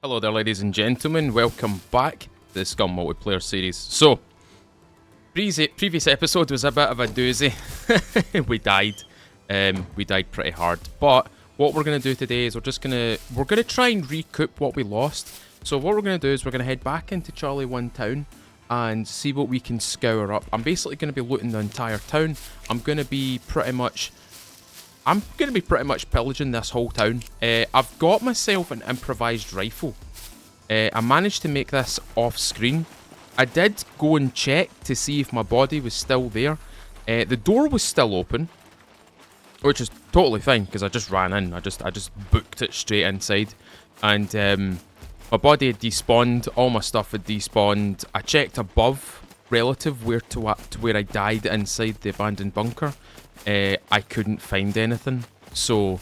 Hello there, ladies and gentlemen. Welcome back to the SCUM Multiplayer series. So, previous episode was a bit of a doozy. We died. We died pretty hard. But what we're gonna do today is we're gonna try and recoup what we lost. So what we're gonna do is we're gonna head back into Charlie 1 town and see what we can scour up. I'm basically gonna be looting the entire town. I'm gonna be pretty much pillaging this whole town. I've got myself an improvised rifle. I managed to make this off screen. I did go and check to see if my body was still there. The door was still open, which is totally fine because I just ran in. I just booked it straight inside, and my body had despawned. All my stuff had despawned. I checked above relative where I died inside the abandoned bunker. I couldn't find anything, so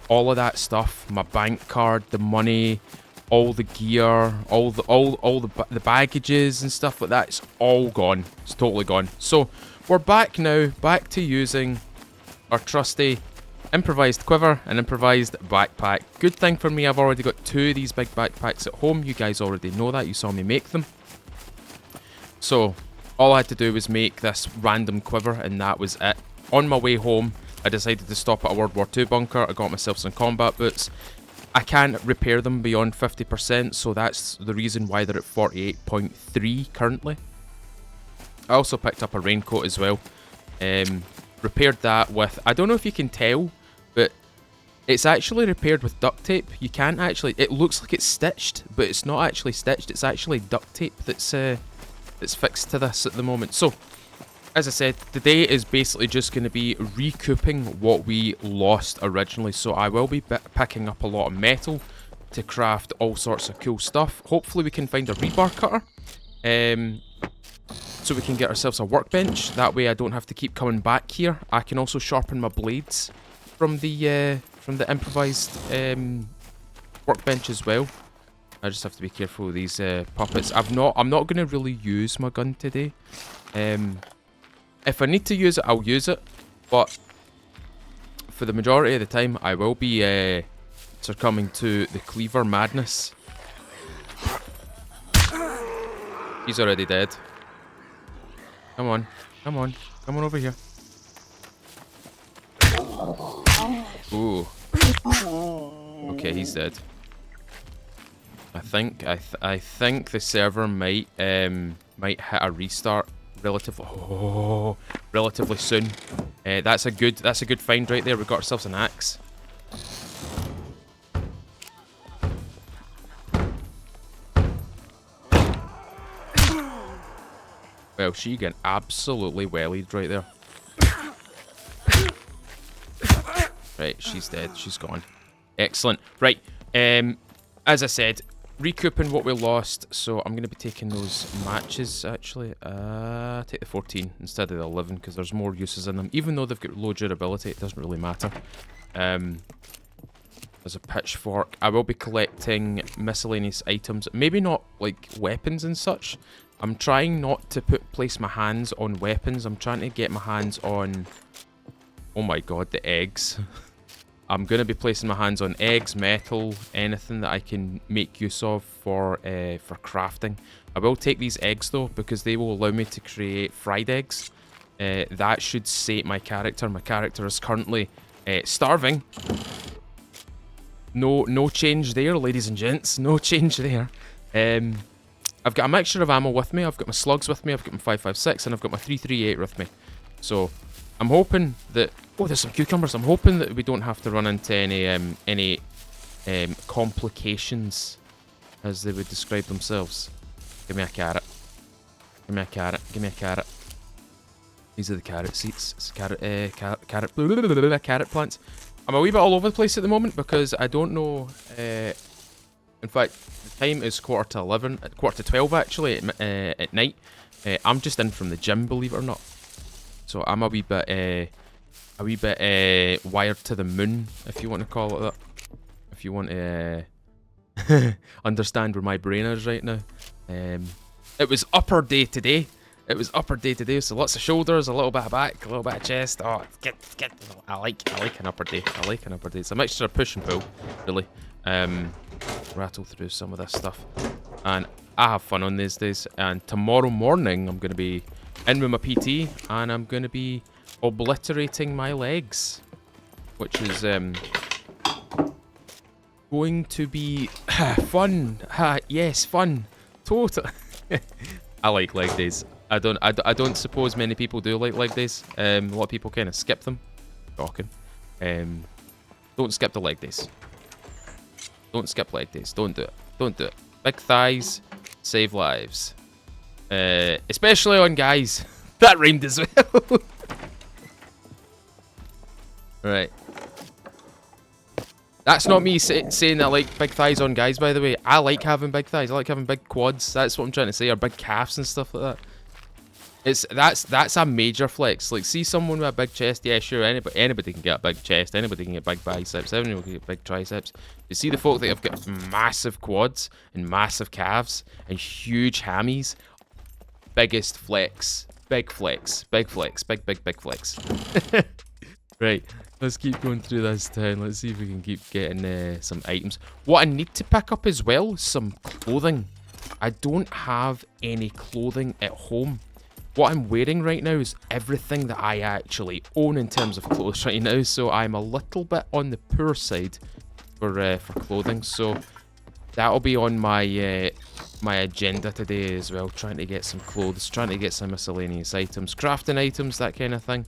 all of that stuff, my bank card, the money, all the gear, all the baggages and stuff like that, it's all gone. It's totally gone. So we're back now, back to using our trusty improvised quiver and improvised backpack. Good thing for me, I've already got 2 of these big backpacks at home. You guys already know that. You saw me make them. So all I had to do was make this random quiver, and that was it. On my way home, I decided to stop at a World War II bunker. I got myself some combat boots. I can't repair them beyond 50%, so that's the reason why they're at 48.3 currently. I also picked up a raincoat as well. Repaired that with, I don't know if you can tell, but it's actually repaired with duct tape. You can't actually, it looks like it's stitched, but it's not actually stitched. It's actually duct tape that's fixed to this at the moment. So, as I said, today is basically just going to be recouping what we lost originally. So I will be picking up a lot of metal to craft all sorts of cool stuff. Hopefully we can find a rebar cutter, so we can get ourselves a workbench. That way I don't have to keep coming back here. I can also sharpen my blades from the improvised workbench as well. I just have to be careful with these puppets. I'm not going to really use my gun today. If I need to use it, I'll use it, but for the majority of the time, I will be succumbing to the cleaver madness. He's already dead. Come on, come on, come on over here. Ooh. Okay, he's dead. I think the server might hit a restart relatively soon. That's a good find right there. We got ourselves an axe. Well, she got absolutely wellied right there. Right, she's dead. She's gone. Excellent. Right. As I said, recouping what we lost, so I'm going to be taking those matches, actually. Take the 14 instead of the 11, because there's more uses in them. Even though they've got low durability, it doesn't really matter. There's a pitchfork. I will be collecting miscellaneous items. Maybe not, like, weapons and such. I'm trying not to place my hands on weapons. I'm trying to get my hands on... Oh my god, the eggs. I'm going to be placing my hands on eggs, metal, anything that I can make use of for crafting. I will take these eggs though, because they will allow me to create fried eggs. That should sate my character. My character is currently starving. No change there, ladies and gents. No change there. I've got a mixture of ammo with me. I've got my slugs with me. I've got my 5.56 and I've got my 3.38 with me. So I'm hoping that... Oh, there's some cucumbers. I'm hoping that we don't have to run into any complications, as they would describe themselves. Give me a carrot. Give me a carrot. Give me a carrot. These are the carrot seeds. It's carrot plants. I'm a wee bit all over the place at the moment because I don't know... in fact, the time is quarter to 12 actually, at night. I'm just in from the gym, believe it or not. So I'm a wee bit wired to the moon, if you want to call it that. If you want to understand where my brain is right now. It was upper day today. So lots of shoulders, a little bit of back, a little bit of chest. Oh, get. I like an upper day. It's a mixture of push and pull, really. rattle through some of this stuff. And I have fun on these days. And tomorrow morning, I'm going to be in with my PT, and I'm going to be obliterating my legs, which is going to be fun. Yes, fun. Total. I like leg days. I don't suppose many people do like leg days. A lot of people kind of skip them. Talking. Don't skip the leg days. Don't skip leg days. Don't do it. Don't do it. Big thighs save lives. Especially on guys. That rhymed as well. Right. That's not me saying I like big thighs on guys, by the way. I like having big thighs. I like having big quads. That's what I'm trying to say. Or big calves and stuff like that. That's a major flex. Like, see someone with a big chest. Yeah, sure. Anybody can get a big chest. Anybody can get big biceps. Everyone can get big triceps. You see the folk that have got massive quads and massive calves and huge hammies. Biggest flex. Big flex. Big flex. Big flex. Right. Let's keep going through this town. Let's see if we can keep getting some items. What I need to pick up as well is some clothing. I don't have any clothing at home. What I'm wearing right now is everything that I actually own in terms of clothes right now. So I'm a little bit on the poor side for clothing. So that'll be on my my agenda today as well. Trying to get some clothes, trying to get some miscellaneous items, crafting items, that kind of thing.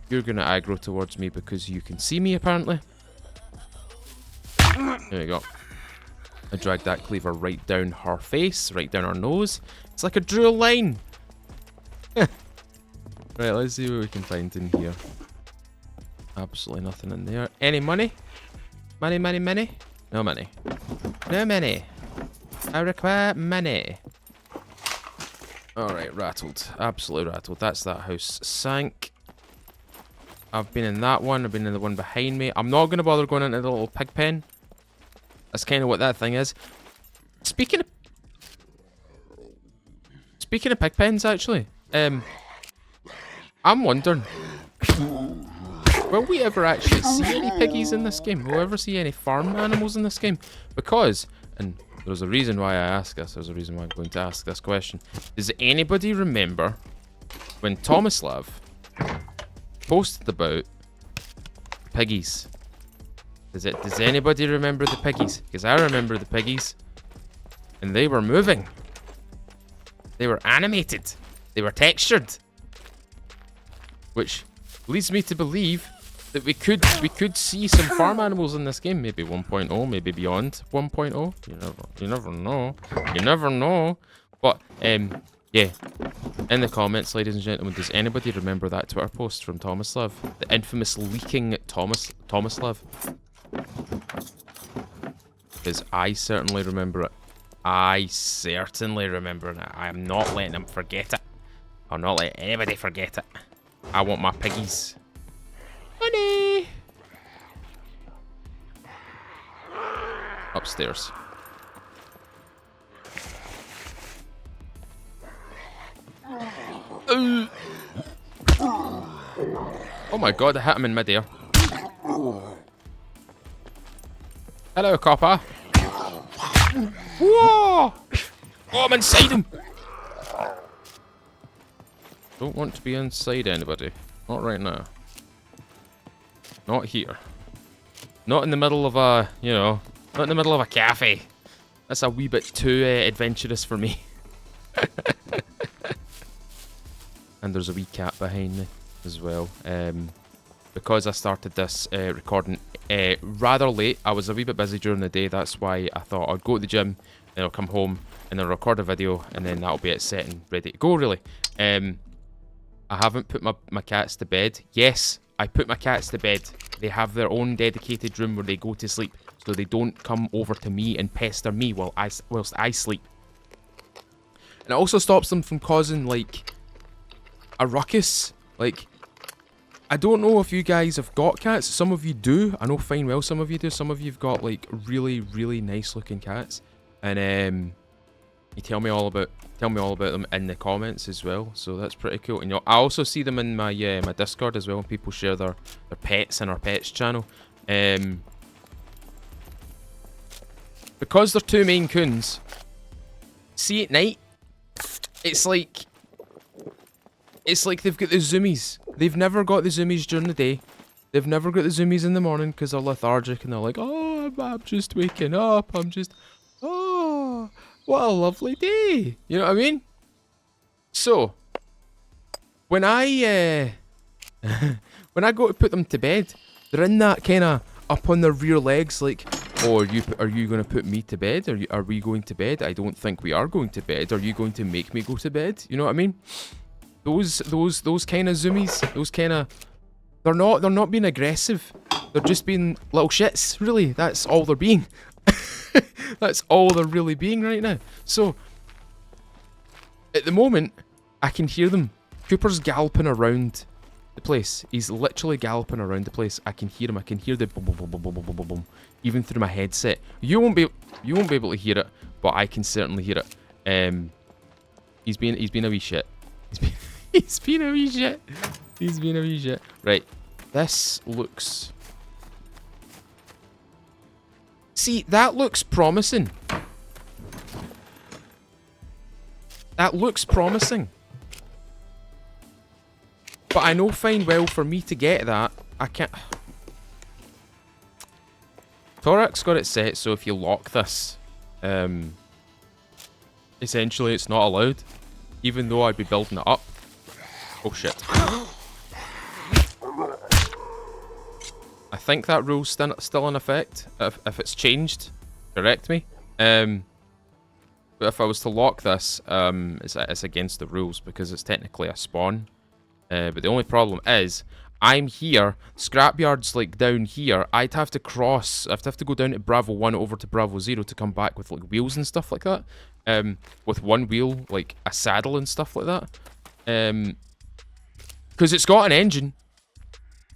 You're going to aggro towards me because you can see me, apparently. There we go. I dragged that cleaver right down her face, right down her nose. It's like I drew a line. Right, let's see what we can find in here. Absolutely nothing in there. Any money? Money? No money. No money. I require money. Alright, rattled. Absolutely rattled. That's that house sank. I've been in that one. I've been in the one behind me. I'm not going to bother going into the little pig pen. That's kind of what that thing is. Speaking of pig pens, actually, I'm wondering, will we ever actually see any piggies in this game? Will we ever see any farm animals in this game? Because, and there's a reason why I ask this. There's a reason why I'm going to ask this question. Does anybody remember when Tomislav posted about piggies? Does anybody remember the piggies? Because I remember the piggies, and they were moving. They were animated. They were textured, which leads me to believe that we could see some farm animals in this game. Maybe 1.0, maybe beyond 1.0. You never know. You never know. But yeah. In the comments, ladies and gentlemen, does anybody remember that Twitter post from Tomislav? The infamous leaking Tomislav? Because I certainly remember it. I certainly remember it. I am not letting him forget it. I'll not let anybody forget it. I want my piggies. Money! Upstairs. Oh my god, I hit him in midair. Hello, copper. Whoa! Oh, I'm inside him! Don't want to be inside anybody. Not right now. Not here. Not in the middle of a, not in the middle of a cafe. That's a wee bit too adventurous for me. And there's a wee cat behind me as well. Because I started this recording rather late, I was a wee bit busy during the day. That's why I thought I'd go to the gym, then I'll come home, and then record a video, and then that'll be it set and ready to go, really. I haven't put my cats to bed. Yes, I put my cats to bed. They have their own dedicated room where they go to sleep, so they don't come over to me and pester me whilst I sleep. And it also stops them from causing, like, a ruckus. Like, I don't know if you guys have got cats. Some of you do. I know fine well some of you do. Some of you've got, like, really, really nice looking cats. And you tell me all about them in the comments as well. So that's pretty cool. And I also see them in my my Discord as well, when people share their pets in our pets channel. because they're two Maine Coons, see at night, it's like they've got the zoomies. They've never got the zoomies during the day. They've never got the zoomies in the morning because they're lethargic and they're like, oh, I'm just waking up. Oh, what a lovely day. You know what I mean? So, when I go to put them to bed, they're in that kind of up on their rear legs, like, oh, are you going to put me to bed? Are we going to bed? I don't think we are going to bed. Are you going to make me go to bed? You know what I mean? Those kind of zoomies, those kind of, they're not being aggressive. They're just being little shits. Really, that's all they're being. That's all they're really being right now. So, at the moment, I can hear them. Cooper's galloping around the place. He's literally galloping around the place. I can hear him. I can hear the boom, boom, boom, boom, boom, boom, boom, boom, even through my headset. You won't be able to hear it, but I can certainly hear it. He's been a wee shit. He's been a wee shit. He's been a wee shit. Right. This looks... See, that looks promising. That looks promising. But I know fine well for me to get that, I can't... Torak's got it set so if you lock this, essentially it's not allowed. Even though I'd be building it up. Oh shit. I think that rule's still in effect. If it's changed, correct me. But if I was to lock this, it's against the rules because it's technically a spawn. But the only problem is, I'm here, Scrapyard's like down here, I'd have to go down to Bravo 1 over to Bravo 0 to come back with like wheels and stuff like that. With one wheel, like a saddle and stuff like that. Because it's got an engine.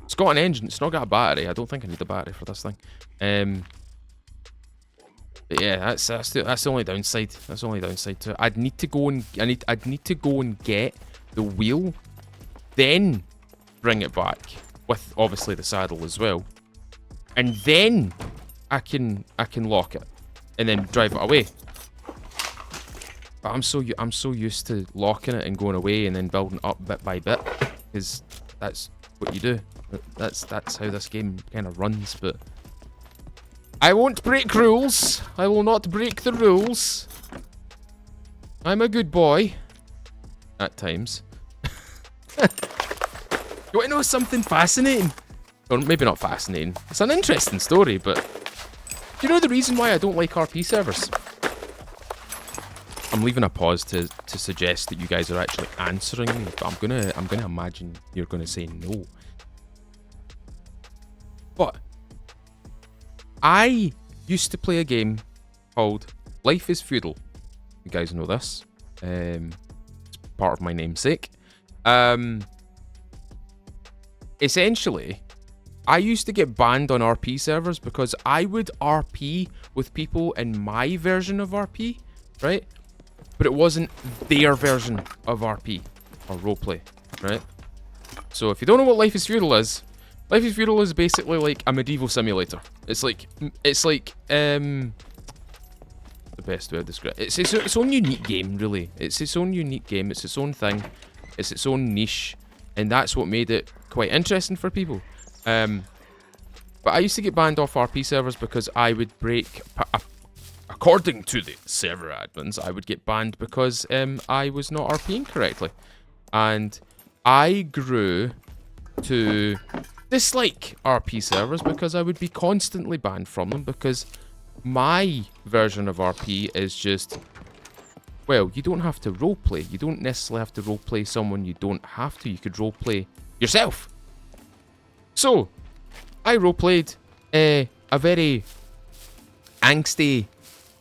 It's got an engine, it's not got a battery. I don't think I need a battery for this thing. But yeah, that's the only downside. That's the only downside to it. I'd need to go and get the wheel, then bring it back with obviously the saddle as well, and then I can lock it and then drive it away. But I'm so used to locking it and going away and then building up bit by bit because that's what you do. That's how this game kind of runs. But I won't break rules. I will not break the rules. I'm a good boy. At times. You want to know something fascinating? Or maybe not fascinating. It's an interesting story, but... Do you know the reason why I don't like RP servers? I'm leaving a pause to suggest that you guys are actually answering me, but I'm gonna imagine you're gonna say no. But I used to play a game called Life is Feudal. You guys know this. It's part of my namesake. Essentially, I used to get banned on RP servers because I would RP with people in my version of RP, right? But it wasn't their version of RP or roleplay, right? So if you don't know what Life is Feudal is basically like a medieval simulator. It's like the best way to describe it. It's its own unique game, really. It's its own unique game. It's its own thing. It's its own niche, and that's what made it quite interesting for people. But I used to get banned off RP servers because I would break. According to the server admins, I would get banned because I was not RPing correctly, and I grew to dislike RP servers because I would be constantly banned from them because my version of RP is just, well, you don't have to roleplay. You don't necessarily have to roleplay someone you don't have to. You could roleplay yourself. So, I roleplayed a very angsty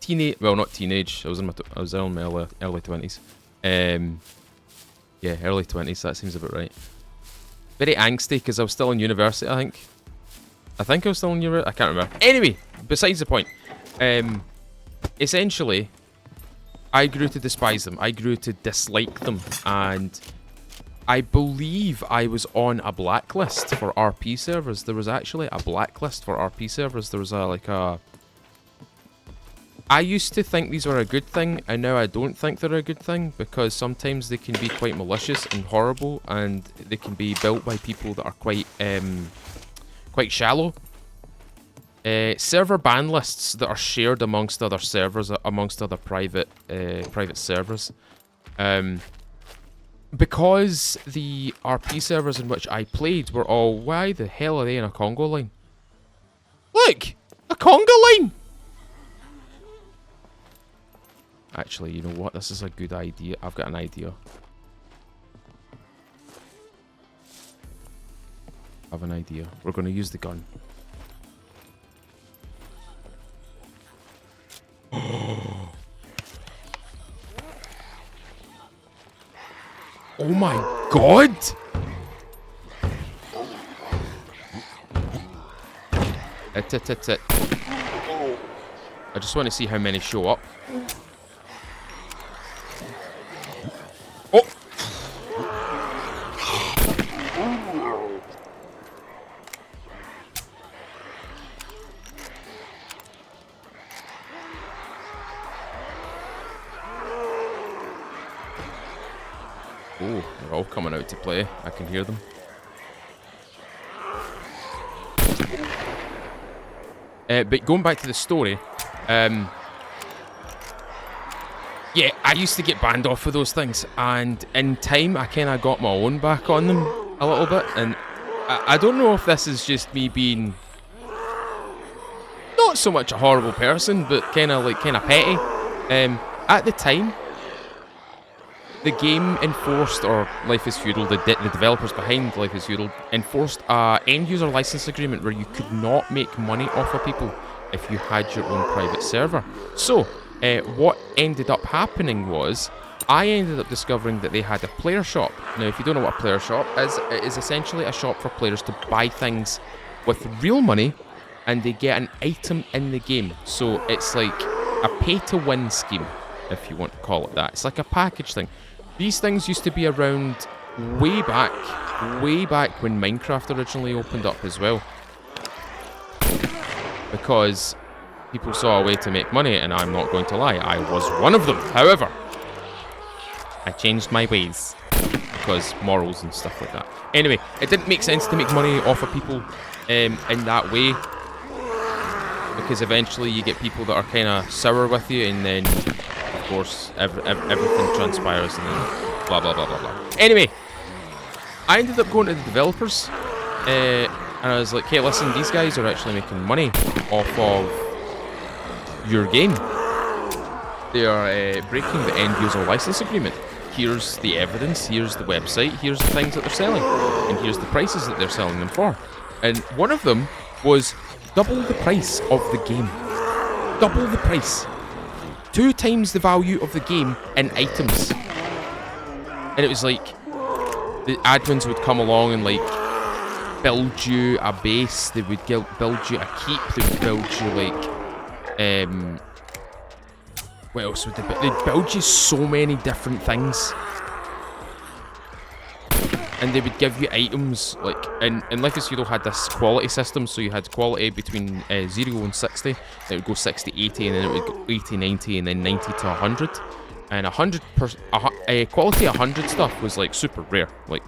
teenage, well, not teenage, I was in my early 20s. Yeah, early 20s, that seems about right. Very angsty because I was still in university, I think. I was still in university, I can't remember. Anyway, besides the point. Essentially, I grew to despise them. I grew to dislike them, and I believe I was on a blacklist for RP servers. There was actually a blacklist for RP servers. There was I used to think these were a good thing, and now I don't think they're a good thing, because sometimes they can be quite malicious and horrible, and they can be built by people that are quite shallow. Server ban lists that are shared amongst other servers, amongst other private servers. Because the RP servers in which I played were all, why the hell are they in a Congo line? Look! A Congo line! Actually, you know what? This is a good idea. I've got an idea. I have an idea. We're going to use the gun. Oh my god! It. I just want to see how many show up. Oh! Oh, they're all coming out to play. I can hear them. But going back to the story, yeah, I used to get banned off of those things, and in time I kind of got my own back on them a little bit, and I don't know if this is just me being not so much a horrible person, but kind of petty. At the time, the game enforced, or Life is Feudal, the developers behind Life is Feudal, enforced a end-user license agreement where you could not make money off of people if you had your own private server. So, what ended up happening was, I ended up discovering that they had a player shop. Now, if you don't know what a player shop is, it is essentially a shop for players to buy things with real money, and they get an item in the game. So, it's like a pay-to-win scheme, if you want to call it that. It's like a package thing. These things used to be around way back when Minecraft originally opened up as well. Because people saw a way to make money, and I'm not going to lie, I was one of them. However, I changed my ways because morals and stuff like that. Anyway, it didn't make sense to make money off of people in that way, because eventually you get people that are kind of sour with you, and then of course everything transpires, and then blah blah blah blah blah. Anyway, I ended up going to the developers, and I was like, hey, listen, these guys are actually making money off of your game. They are breaking the end user license agreement. Here's the evidence, here's the website, here's the things that they're selling, and here's the prices that they're selling them for. And one of them was double the price of the game. Double the price. 2 times the value of the game in items. And it was like, the admins would come along and like build you a base, they would build you a keep, they would build you like, what else would they build? They'd build you so many different things. And they would give you items, like, and Life is Feudal had this quality system, so you had quality between 0 and 60, then it would go 60, 80, and then it would go 80, 90, and then 90 to 100. And quality 100 stuff was like super rare. Like,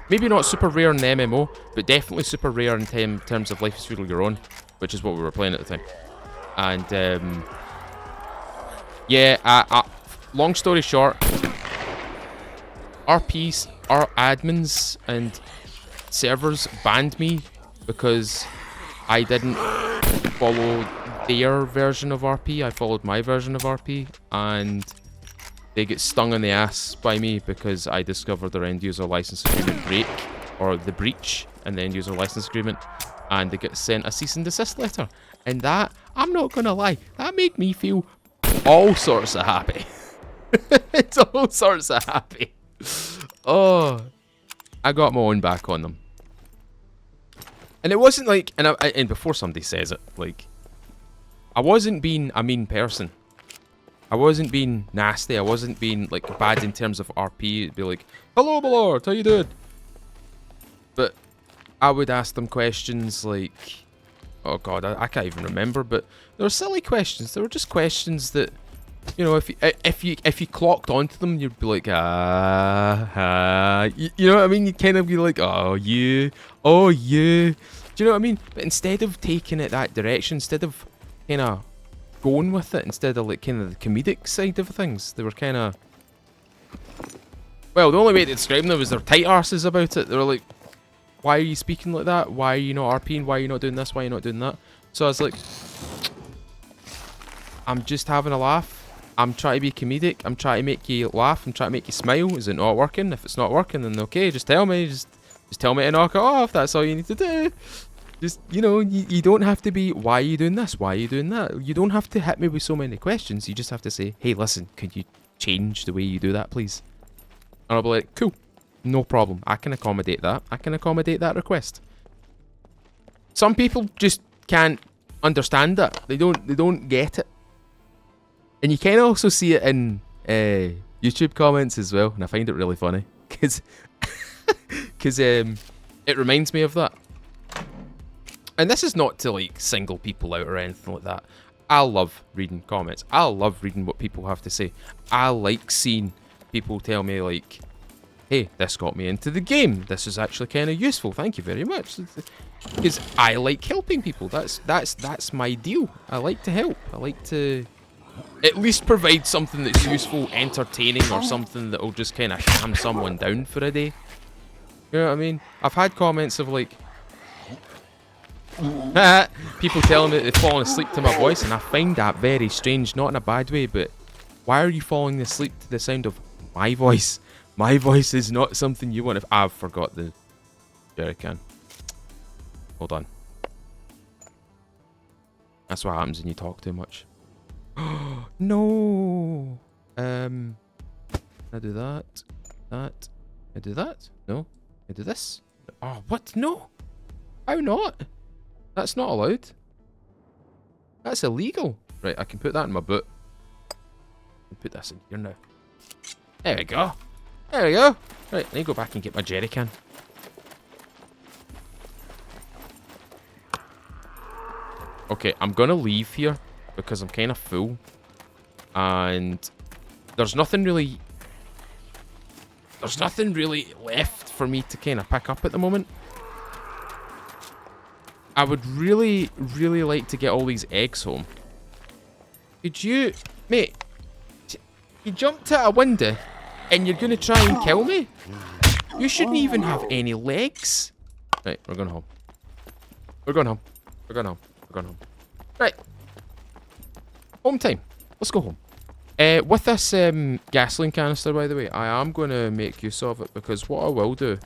maybe not super rare in the MMO, but definitely super rare in terms of Life is Feudal Your Own, which is what we were playing at the time. And, yeah, long story short, RPs, our admins and servers banned me because I didn't follow their version of RP. I followed my version of RP, and they get stung in the ass by me because I discovered their end user license agreement break, or the breach in the end user license agreement, and they get sent a cease and desist letter. And that, I'm not gonna lie, that made me feel all sorts of happy. It's all sorts of happy. Oh, I got my own back on them. And it wasn't like, and before somebody says it, like, I wasn't being a mean person. I wasn't being nasty. I wasn't being like bad in terms of RP. It'd be like, hello, my lord, how you doing? But I would ask them questions like, oh god, I can't even remember, but they were silly questions. They were just questions that, you know, if you clocked onto them, you'd be like, you know what I mean? You'd kind of be like, oh you. Do you know what I mean? But instead of taking it that direction, instead of kind of going with it, instead of like kind of the comedic side of things, they were kind of, well, the only way to describe them was they're tight arses about it. They were like, why are you speaking like that? Why are you not RPing? Why are you not doing this? Why are you not doing that? So I was like, I'm just having a laugh. I'm trying to be comedic. I'm trying to make you laugh. I'm trying to make you smile. Is it not working? If it's not working, then okay, just tell me. Just tell me to knock it off. That's all you need to do. Just, you know, you don't have to be, why are you doing this? Why are you doing that? You don't have to hit me with so many questions. You just have to say, hey, listen, could you change the way you do that, please? And I'll be like, cool. No problem. I can accommodate that. I can accommodate that request. Some people just can't understand that. They don't get it. And you can also see it in YouTube comments as well, and I find it really funny because it reminds me of that. And this is not to like single people out or anything like that. I love reading comments. I love reading what people have to say. I like seeing people tell me like, hey, this got me into the game. This is actually kind of useful. Thank you very much. Because I like helping people. That's my deal. I like to help. I like to at least provide something that's useful, entertaining, or something that'll just kind of calm someone down for a day. You know what I mean? I've had comments of like, people telling me that they've fallen asleep to my voice, and I find that very strange, not in a bad way, but why are you falling asleep to the sound of my voice? My voice is not something you want to... I've forgot the jerry can. Hold on. That's what happens when you talk too much. No. Can I do that? That. Can I do that? No. Can I do this? Oh, what? No. How not? That's not allowed. That's illegal. Right, I can put that in my boot. Put this in here now. There we go. There we go. Right, let me go back and get my jerry can. Okay, I'm gonna leave here because I'm kind of full. And there's nothing really left for me to kind of pick up at the moment. I would really, really like to get all these eggs home. Could you... Mate, you jumped out a window and you're going to try and kill me? You shouldn't even have any legs. Right, we're going home. We're going home. We're going home. We're going home. Right. Home time. Let's go home. With this gasoline canister, by the way, I am going to make use of it because what I will do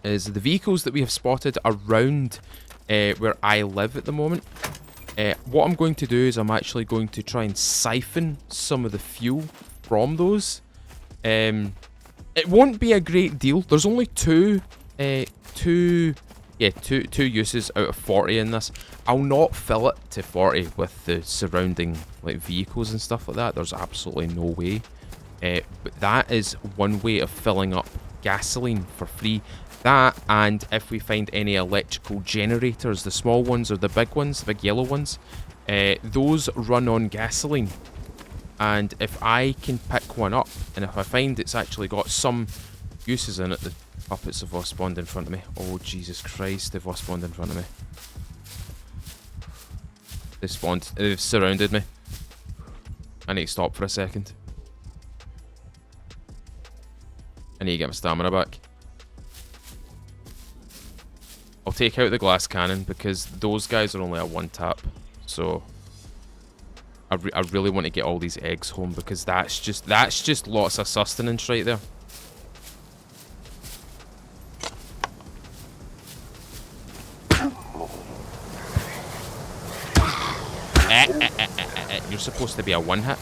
is the vehicles that we have spotted around where I live at the moment, what I'm going to do is I'm actually going to try and siphon some of the fuel from those. It won't be a great deal. There's only two uses out of 40 in this. I'll not fill it to 40 with the surrounding like vehicles and stuff like that. There's absolutely no way. But that is one way of filling up gasoline for free. That, and if we find any electrical generators, the small ones or the big ones, the big yellow ones, those run on gasoline. And if I can pick one up, and if I find it's actually got some uses in it, the puppets have all spawned in front of me. Oh, Jesus Christ, they've all spawned in front of me. They've surrounded me. I need to stop for a second. I need to get my stamina back. I'll take out the glass cannon because those guys are only at one tap. So I really want to get all these eggs home because that's just lots of sustenance right there. You're supposed to be a one hit.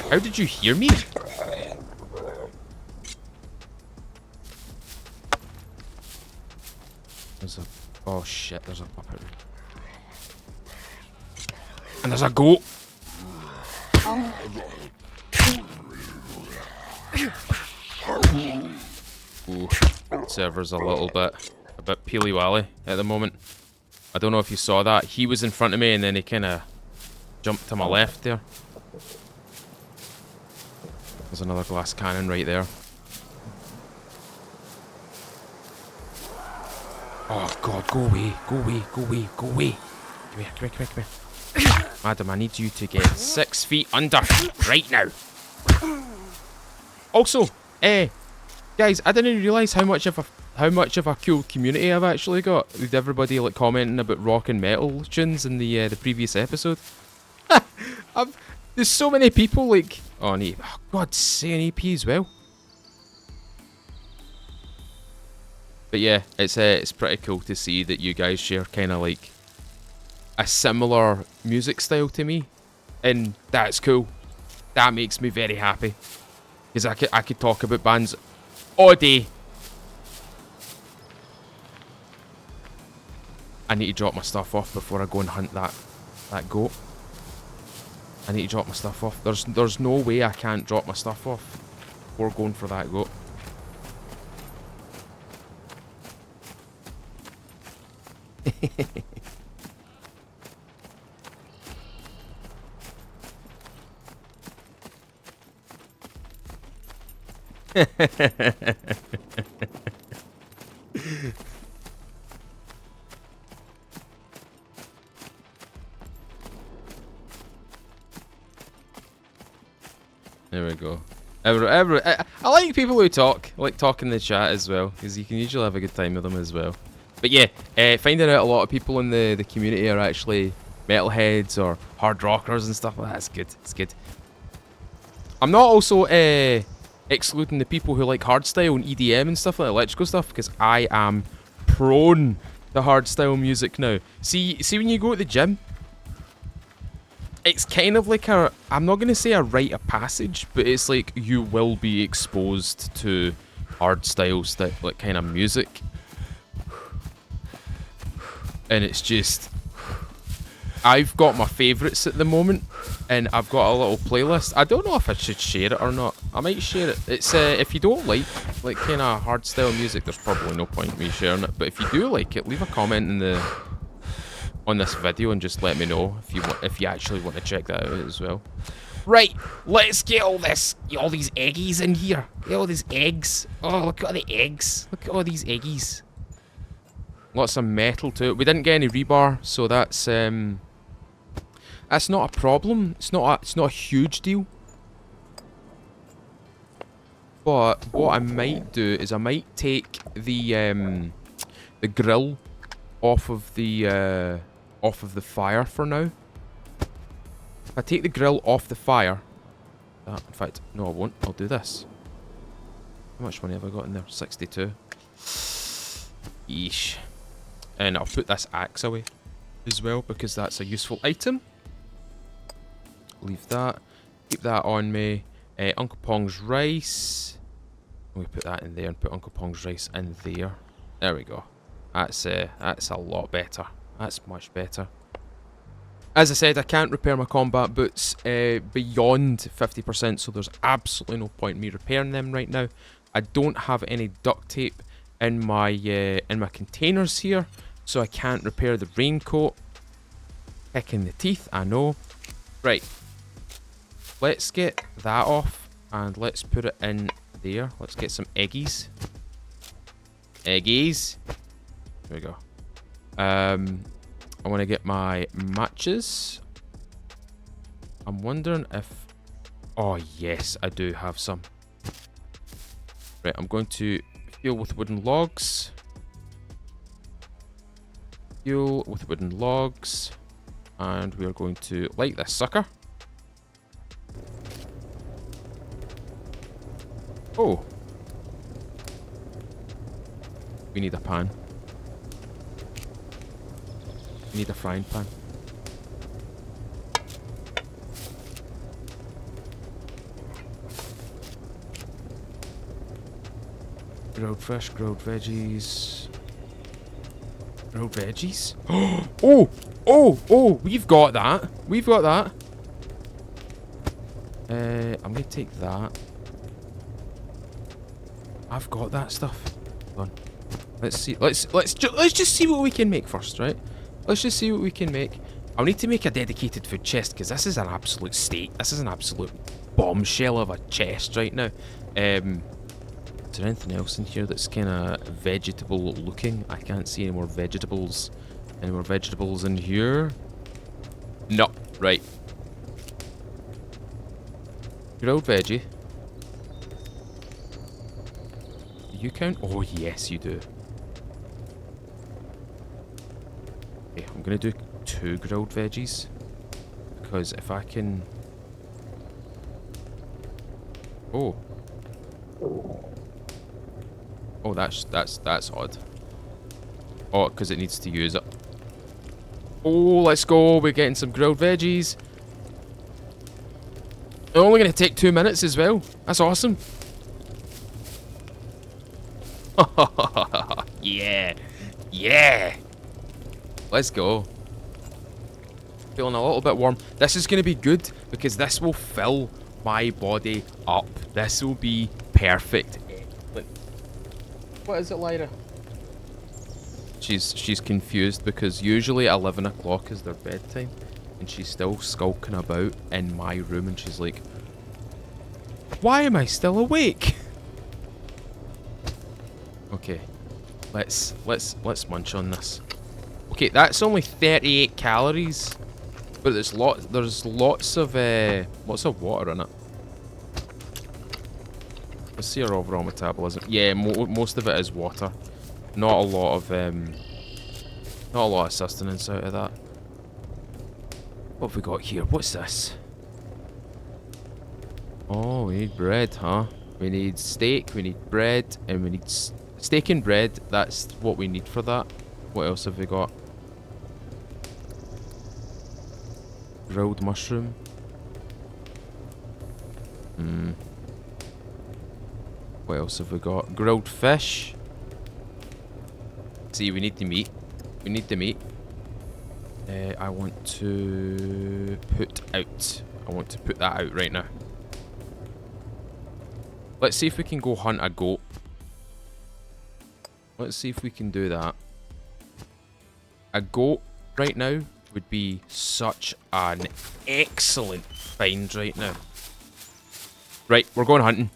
How did you hear me? There's a... Oh shit, there's a puppet. And there's a goat. Ooh. server's a bit peely-wally at the moment. I don't know if you saw that. He was in front of me and then he kind of jumped to my left there. There's another glass cannon right there. Oh god, go away, go away, go away, go away. Come here, come here, come here, come here. Madam, I need you to get 6 feet under right now. Also, guys, I didn't realise how much of a cool community I've actually got. With everybody like commenting about rock and metal tunes in the previous episode. There's so many people like on EP. Oh god, say an EP as well. But yeah, it's pretty cool to see that you guys share kind of like a similar music style to me, and that's cool. That makes me very happy because I could talk about bands all day. I need to drop my stuff off before I go and hunt that goat. I need to drop my stuff off. There's no way I can't drop my stuff off before going for that goat. There we go. I like people who talk, like talk in the chat as well, because you can usually have a good time with them as well. But yeah, finding out a lot of people in the community are actually metalheads or hard rockers and stuff like that. It's good. It's good. I'm not also excluding the people who like hardstyle and EDM and stuff like electrical stuff, because I am prone to hardstyle music now. See when you go to the gym, it's kind of like I'm not going to say a rite of passage, but it's like you will be exposed to hardstyle like kind of music. And it's just, I've got my favourites at the moment, and I've got a little playlist. I don't know if I should share it or not. I might share it. It's if you don't like kind of hardstyle music, there's probably no point in me sharing it. But if you do like it, leave a comment on this video and just let me know if you actually want to check that out as well. Right, let's get all these eggies in here. Get all these eggs. Oh, look at all the eggs. Look at all these eggies. Lots of metal to it. We didn't get any rebar, so that's not a problem. It's not a huge deal. But what I might do is I might take the grill off of the fire for now. If I take the grill off the fire, in fact, no, I won't. I'll do this. How much money have I got in there? 62. Yeesh. And I'll put this axe away as well, because that's a useful item. Leave that. Keep that on me. Uncle Pong's rice. We put that in there and put Uncle Pong's rice in there. There we go. That's a lot better. That's much better. As I said, I can't repair my combat boots beyond 50%, so there's absolutely no point in me repairing them right now. I don't have any duct tape in my containers here, so I can't repair the raincoat. Kicking the teeth, I know. Right. Let's get that off and let's put it in there. Let's get some eggies. Eggies. There we go. I want to get my matches. I'm wondering if... Oh, yes, I do have some. Right, I'm going to fuel with wooden logs. Fuel with wooden logs. And we are going to light this sucker. Oh. We need a pan. We need a frying pan. Grilled fish, grilled veggies. Grilled veggies? Oh! Oh! Oh! We've got that. We've got that. I'm going to take that. I've got that stuff. Hold on. Let's see. Let's just see what we can make first, right? Let's just see what we can make. I'll need to make a dedicated food chest because this is an absolute state. This is an absolute bombshell of a chest right now. Is there anything else in here that's kind of vegetable looking? I can't see any more vegetables. Any more vegetables in here? No. Right. Grilled veggie. Do you count? Oh, yes, you do. Okay, I'm going to do 2 grilled veggies. Because if I can... Oh. Oh, that's odd. Oh, because it needs to use it. Oh, let's go. We're getting some grilled veggies. They're only going to take 2 minutes as well. That's awesome. Yeah. Yeah. Let's go. Feeling a little bit warm. This is going to be good because this will fill my body up. This will be perfect. What is it, Lyra? She's confused because usually 11 o'clock is their bedtime and she's still skulking about in my room and she's like, why am I still awake? Okay, let's munch on this. Okay, that's only 38 calories, but there's lots of water in it. Let's see our overall metabolism. Yeah, most of it is water. Not a lot of sustenance out of that. What have we got here? What's this? Oh, we need bread, huh? We need steak, we need bread, and we need steak and bread. That's what we need for that. What else have we got? Grilled mushroom. What else have we got? Grilled fish. See, we need the meat. We need the meat. I want to put out. I want to put that out right now. Let's see if we can go hunt a goat. Let's see if we can do that. A goat right now would be such an excellent find right now. Right, we're going hunting.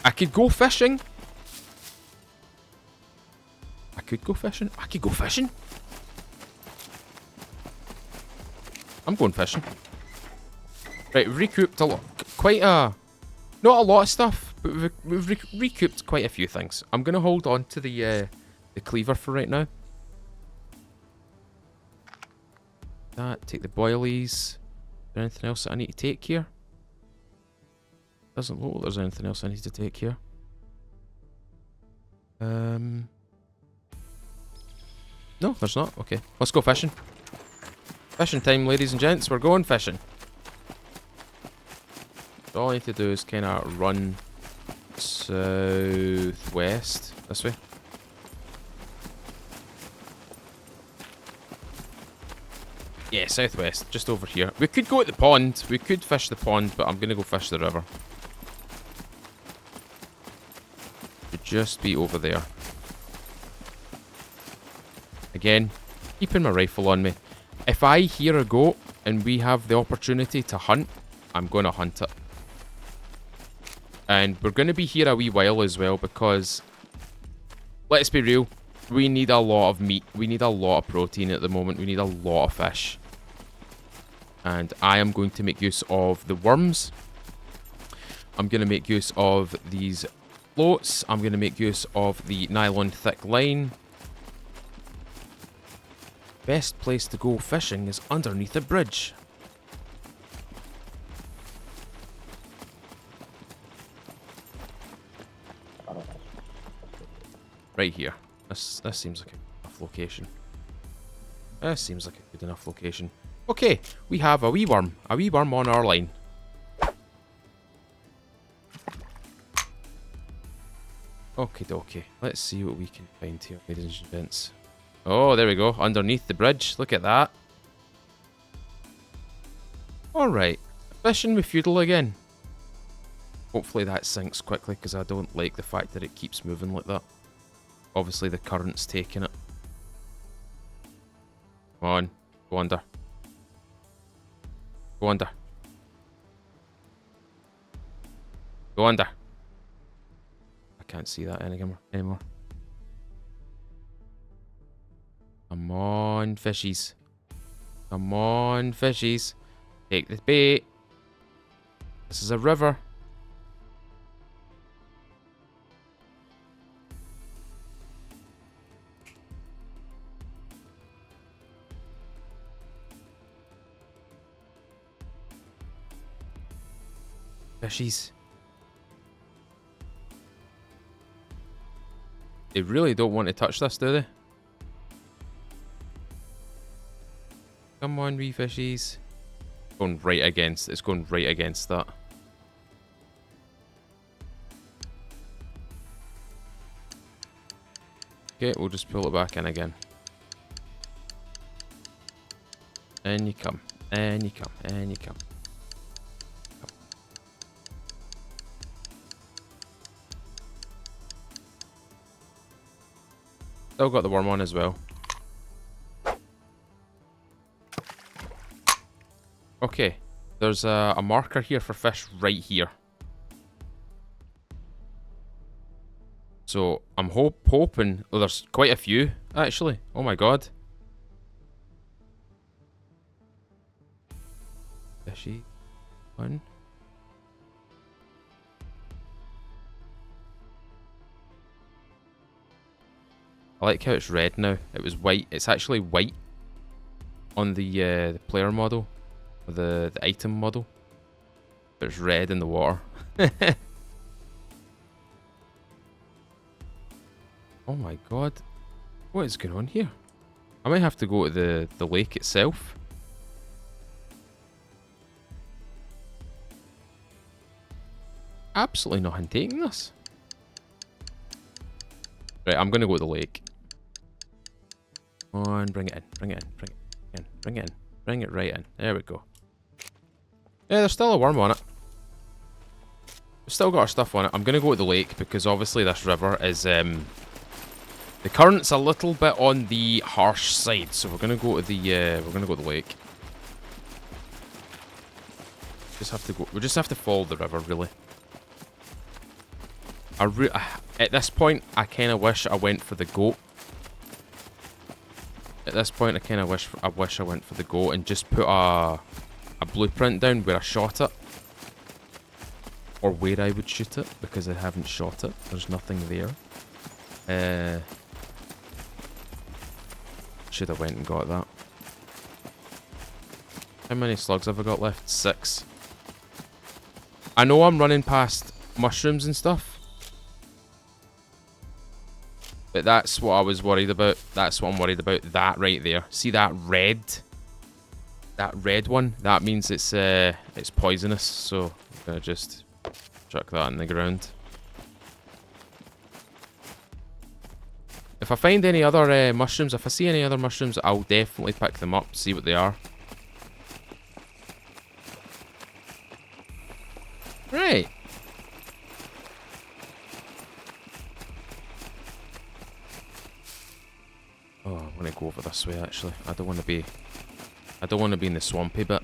I could go fishing. I could go fishing. I'm going fishing. Right, we've recouped a lot. Not a lot of stuff, but we've recouped quite a few things. I'm going to hold on to the cleaver for right now. Take the boilies. Is there anything else that I need to take here? Doesn't look like there's anything else I need to take here. No, there's not. Okay, let's go fishing. Fishing time, ladies and gents. We're going fishing. So all I need to do is kind of run southwest this way. Yeah, southwest, just over here. We could go at the pond. We could fish the pond, but I'm going to go fish the river. Should just be over there. Again, keeping my rifle on me. If I hear a goat and we have the opportunity to hunt, I'm going to hunt it. And we're going to be here a wee while as well because, let's be real, we need a lot of meat. We need a lot of protein at the moment. We need a lot of fish. And I am going to make use of the worms. I'm going to make use of these floats. I'm going to make use of the nylon thick line. Best place to go fishing is underneath a bridge. Right here. This seems like enough location. This seems like a good enough location. Okay, we have a wee worm on our line. Okie dokie. Let's see what we can find here, ladies and gents. Oh, there we go. Underneath the bridge. Look at that. Alright. Fishing with Feudal again. Hopefully that sinks quickly, because I don't like the fact that it keeps moving like that. Obviously the current's taking it. Come on. Go under. Go under. Go under. I can't see that anymore. Come on, fishies. Come on, fishies. Take the bait. This is a river. Fishies. They really don't want to touch this, do they? Come on, wee fishies. Going right against. It's going right against that. Okay, we'll just pull it back in again. And you come. And you come. And you come. Still got the worm on as well. Okay, there's a marker here for fish right here. So I'm hoping. Oh, there's quite a few actually. Oh my god. Fishy. One. I like how it's red now. It was white. It's actually white on the player model, or the item model. But it's red in the water. Oh my god. What is going on here? I might have to go to the lake itself. Absolutely nothing taking this. Right, I'm gonna go to the lake. Come on, bring it in, bring it in, bring it in, bring it in, bring it right in. There we go. Yeah, there's still a worm on it. We've still got our stuff on it. I'm gonna go to the lake because obviously this river is the current's a little bit on the harsh side, so we're gonna go to the lake. Just have to go. We just have to follow the river, really. At this point, I kind of wish I went for the goat. At this point, I kind of wish I went for the goat and just put a blueprint down where I shot it, or where I would shoot it, because I haven't shot it. There's nothing there. Should have went and got that. How many slugs have I got left? 6. I know I'm running past mushrooms and stuff. But that's what I was worried about. That's what I'm worried about. That right there. See that red? That red one? That means it's poisonous. So I'm gonna just chuck that in the ground. If I find any other mushrooms, if I see any other mushrooms, I'll definitely pick them up, see what they are. Right. Oh, I'm gonna go over this way actually. I don't want to be in the swampy bit.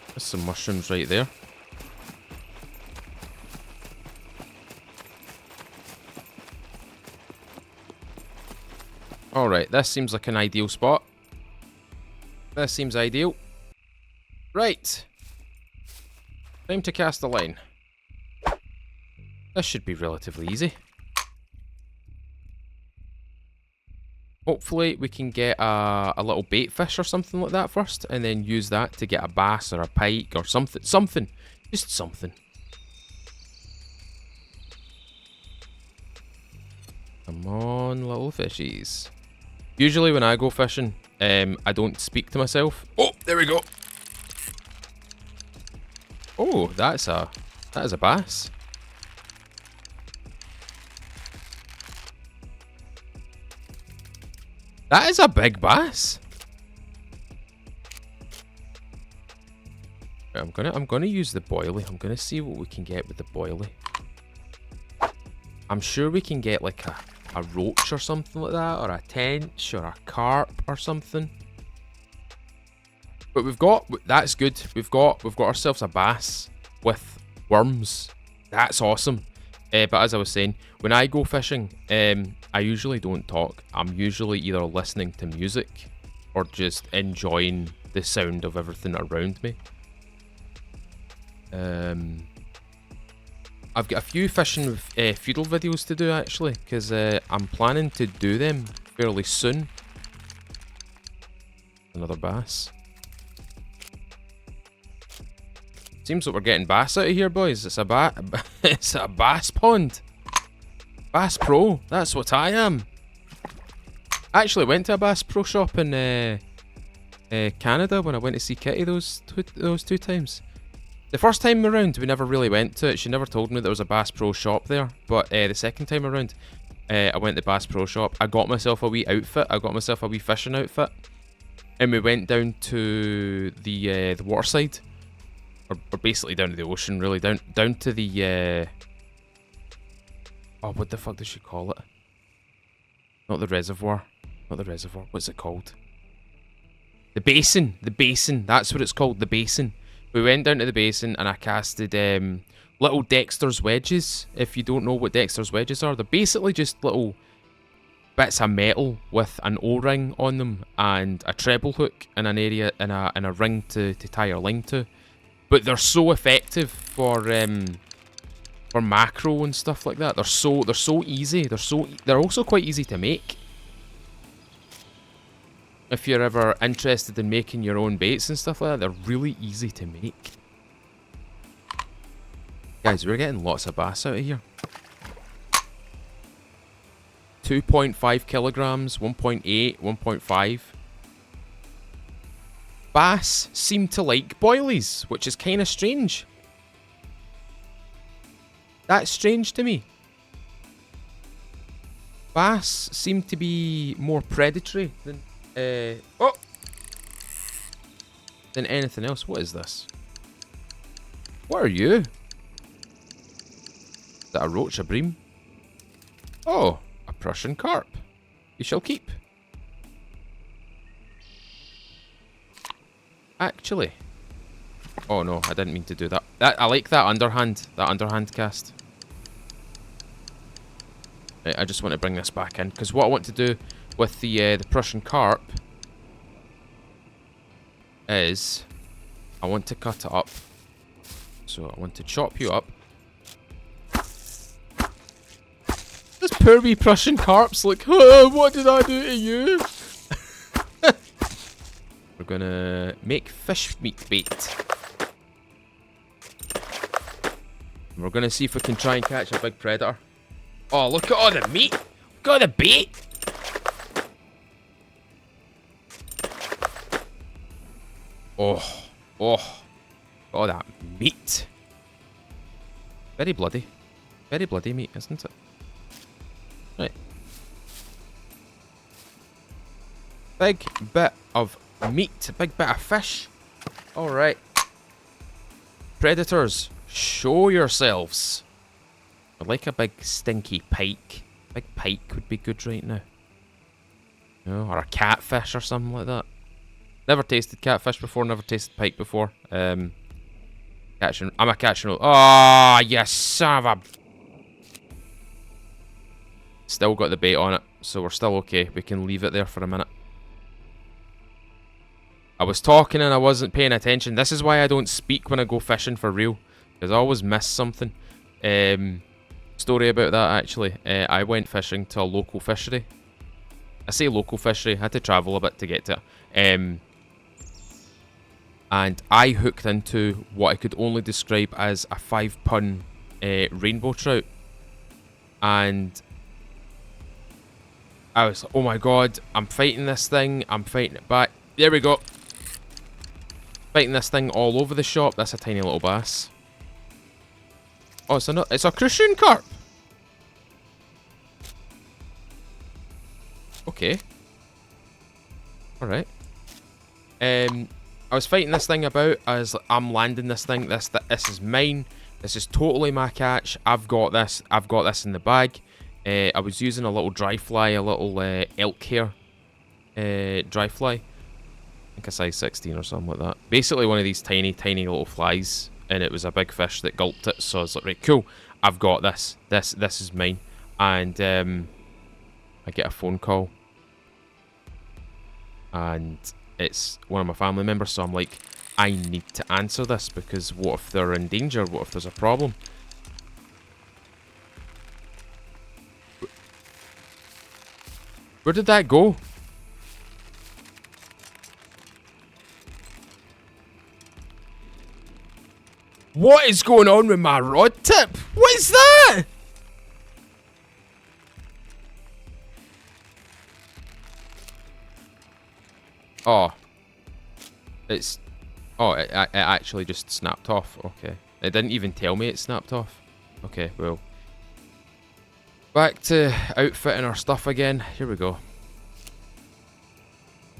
There's some mushrooms right there. Alright, this seems like an ideal spot. This seems ideal. Right. Time to cast a line. This should be relatively easy. Hopefully we can get a little bait fish or something like that first, and then use that to get a bass or a pike or something. Just something. Come on, little fishies. Usually when I go fishing, I don't speak to myself. Oh, there we go. Oh, that is a bass. That is a big bass. I'm gonna use the boilie. I'm gonna see what we can get with the boilie. I'm sure we can get like a roach or something like that, or a tench, or a carp or something. But that's good. We've got ourselves a bass with worms. That's awesome. But as I was saying, when I go fishing, I usually don't talk. I'm usually either listening to music or just enjoying the sound of everything around me. I've got a few fishing with Feudal videos to do actually, because I'm planning to do them fairly soon. Another bass. Seems like we're getting bass out of here, boys. It's a it's a bass pond. Bass Pro. That's what I am. I actually went to a Bass Pro shop in Canada when I went to see Kitty those two times. The first time around, we never really went to it. She never told me there was a Bass Pro shop there. But the second time around, I went to the Bass Pro shop. I got myself a wee outfit. I got myself a wee fishing outfit. And we went down to the waterside. Or basically down to the ocean, really. Down to the... oh, what the fuck does she call it? Not the reservoir. Not the reservoir. What's it called? The basin. The basin. That's what it's called. The basin. We went down to the basin and I casted little Dexter's wedges. If you don't know what Dexter's wedges are, they're basically just little bits of metal with an O-ring on them and a treble hook in an area and a ring to tie your line to. But they're so effective for macro and stuff like that. They're so easy. They're also quite easy to make. If you're ever interested in making your own baits and stuff like that, they're really easy to make. Guys, we're getting lots of bass out of here. 2.5 kilograms, 1.8, 1.5. Bass seem to like boilies, which is kind of strange. That's strange to me. Bass seem to be more predatory than than anything else. What is this? What are you? Is that a roach, a bream? Oh, a Prussian carp. You shall keep. Actually, oh no, I didn't mean to do that. I like that underhand cast. Right, I just want to bring this back in because what I want to do with the Prussian carp is I want to cut it up. So I want to chop you up. This poor wee Prussian carp's like, oh, what did I do to you? We're gonna make fish meat bait. And we're gonna see if we can try and catch a big predator. Oh, look at all the meat! Look at all the bait! Oh, all that meat. Very bloody meat, isn't it? Right. Big bit of meat, a big bit of fish. Alright. Predators, show yourselves. I'd like a big stinky pike. Big pike would be good right now. No, or a catfish or something like that. Never tasted catfish before, never tasted pike before. I'm a catch and roll. Oh, you son of a... Still got the bait on it, so we're still okay. We can leave it there for a minute. I was talking and I wasn't paying attention. This is why I don't speak when I go fishing for real. Because I always miss something. Story about that actually. I went fishing to a local fishery. I say local fishery, I had to travel a bit to get to it. And I hooked into what I could only describe as a 5-pun rainbow trout. And I was like, oh my god, I'm fighting this thing, I'm fighting it back. There we go. Fighting this thing all over the shop. That's a tiny little bass. Oh, it's a crucian carp. Okay. Alright. I was fighting this thing about. I'm landing this thing. This is mine. This is totally my catch. I've got this. I've got this in the bag. I was using a little dry fly, a little elk hair dry fly. I think a size 16 or something like that. Basically one of these tiny, tiny little flies, and it was a big fish that gulped it. So I was like, right, cool. I've got this. This is mine. And I get a phone call, and it's one of my family members. So I'm like, I need to answer this, because what if they're in danger? What if there's a problem? Where did that go? What is going on with my rod tip? What is that? Oh. It's... Oh, it actually just snapped off. Okay. It didn't even tell me it snapped off. Okay, well. Back to outfitting our stuff again. Here we go.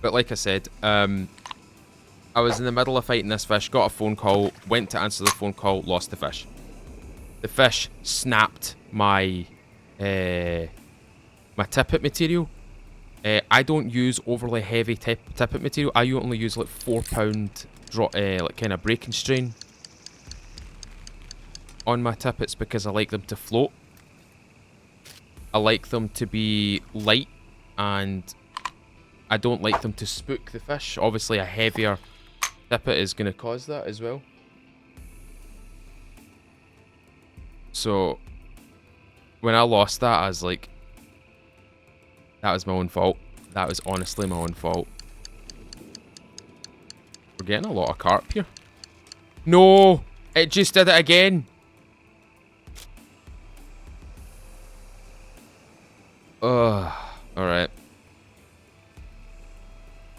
But like I said, I was in the middle of fighting this fish, got a phone call, went to answer the phone call, lost the fish. The fish snapped my my tippet material. I don't use overly heavy tippet material. I only use like 4 pound like kind of breaking strain on my tippets, because I like them to float. I like them to be light, and I don't like them to spook the fish. Obviously a heavier tippet is going to cause that as well. So when I lost that, I was like, that was my own fault. That was honestly my own fault. We're getting a lot of carp here. No! It just did it again! Ugh. Alright.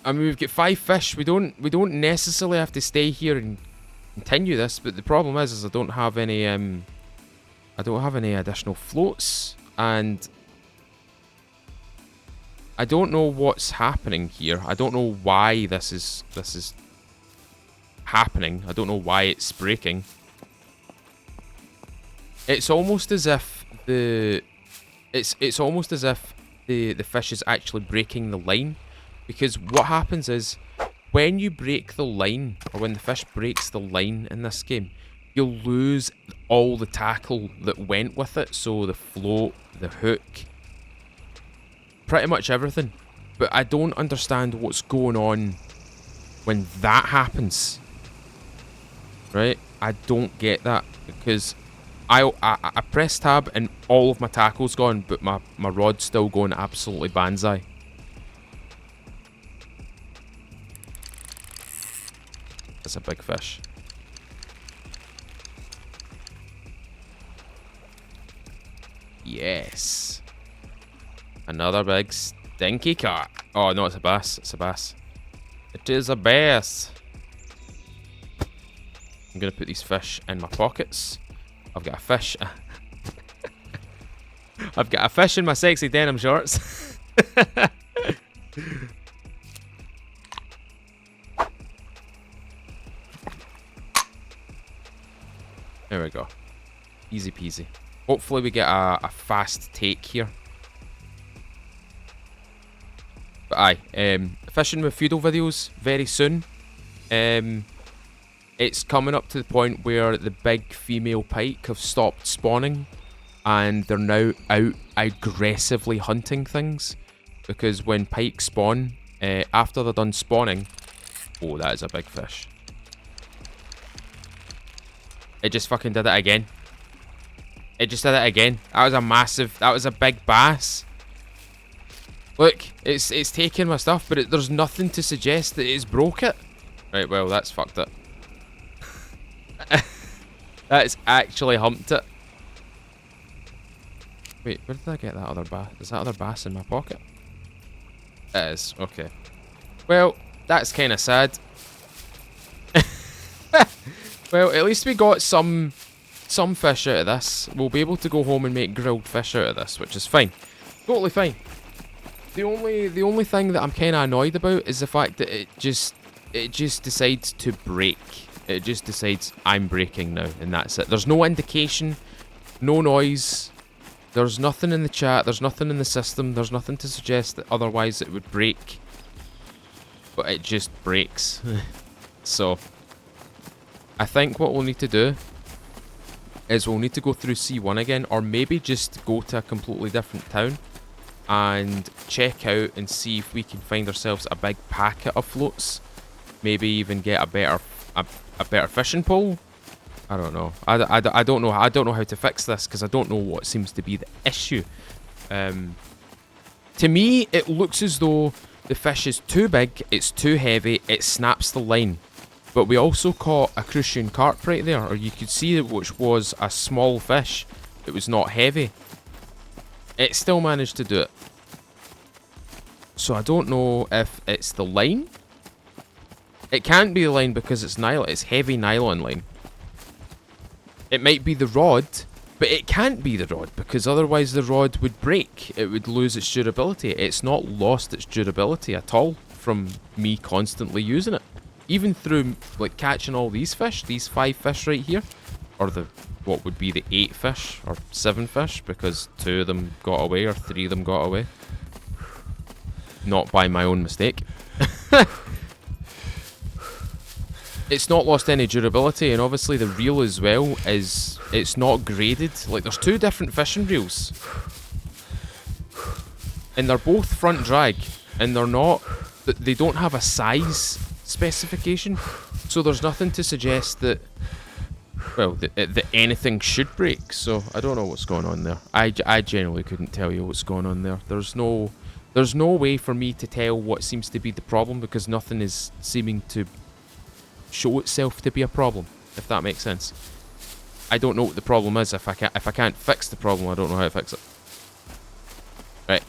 I mean, we've got 5 fish. We don't necessarily have to stay here and continue this, but the problem is I don't have any additional floats, and I don't know what's happening here. I don't know why this is happening. I don't know why it's breaking. It's almost as if the fish is actually breaking the line, because what happens is when you break the line, or when the fish breaks the line in this game, you'll lose all the tackle that went with it. So the float, the hook, pretty much everything. But I don't understand what's going on when that happens. Right? I don't get that, because I press tab and all of my tackle's gone, but my rod's still going absolutely banzai. That's a big fish. Yes. Another big stinky carp. Oh no, it's a bass. It's a bass. It is a bass. I'm gonna put these fish in my pockets. I've got a fish. I've got a fish in my sexy denim shorts. There we go. Easy peasy. Hopefully we get a fast take here. But aye, fishing with Feudal videos very soon. It's coming up to the point where the big female pike have stopped spawning, and they're now out aggressively hunting things. Because when pike spawn, after they're done spawning... Oh, that is a big fish. It just fucking did it again. It just did it again. That was a massive... That was a big bass. Look, it's taking my stuff, but there's nothing to suggest that it's broke it. Right, well, that's fucked it. That's actually humped it. Wait, where did I get that other bass? Is that other bass in my pocket? It is, okay. Well, that's kind of sad. Well, at least we got some fish out of this. We'll be able to go home and make grilled fish out of this, which is fine. Totally fine. The only thing that I'm kind of annoyed about is the fact that it just it just decides to break. It just decides, I'm breaking now, and that's it. There's no indication, no noise. There's nothing in the chat, there's nothing in the system, there's nothing to suggest that otherwise it would break. But it just breaks. So, I think what we'll need to do is we'll need to go through C1 again, or maybe just go to a completely different town and check out and see if we can find ourselves a big packet of floats. Maybe even get a better fishing pole. I don't know. I don't know. I don't know how to fix this because I don't know what seems to be the issue. To me, it looks as though the fish is too big, it's too heavy, it snaps the line. But we also caught a crucian carp right there, or you could see it, which was a small fish. It was not heavy. It still managed to do it. So I don't know if it's the line. It can't be the line because it's nylon. It's heavy nylon line. It might be the rod, but it can't be the rod because otherwise the rod would break. It would lose its durability. It's not lost its durability at all from me constantly using it. Even through like catching all these fish, these 5 fish right here, or the what would be the 8 fish or 7 fish because 2 of them got away or 3 of them got away. Not by my own mistake. It's not lost any durability, and obviously the reel as well is, it's not graded. Like there's 2 different fishing reels, and they're both front drag, and they're not, they don't have a size specification, so there's nothing to suggest that, well, that anything should break. So I don't know what's going on there. I genuinely couldn't tell you what's going on there. There's no way for me to tell what seems to be the problem because nothing is seeming to show itself to be a problem, if that makes sense. I don't know what the problem is. If I can't fix the problem, I don't know how to fix it. Right.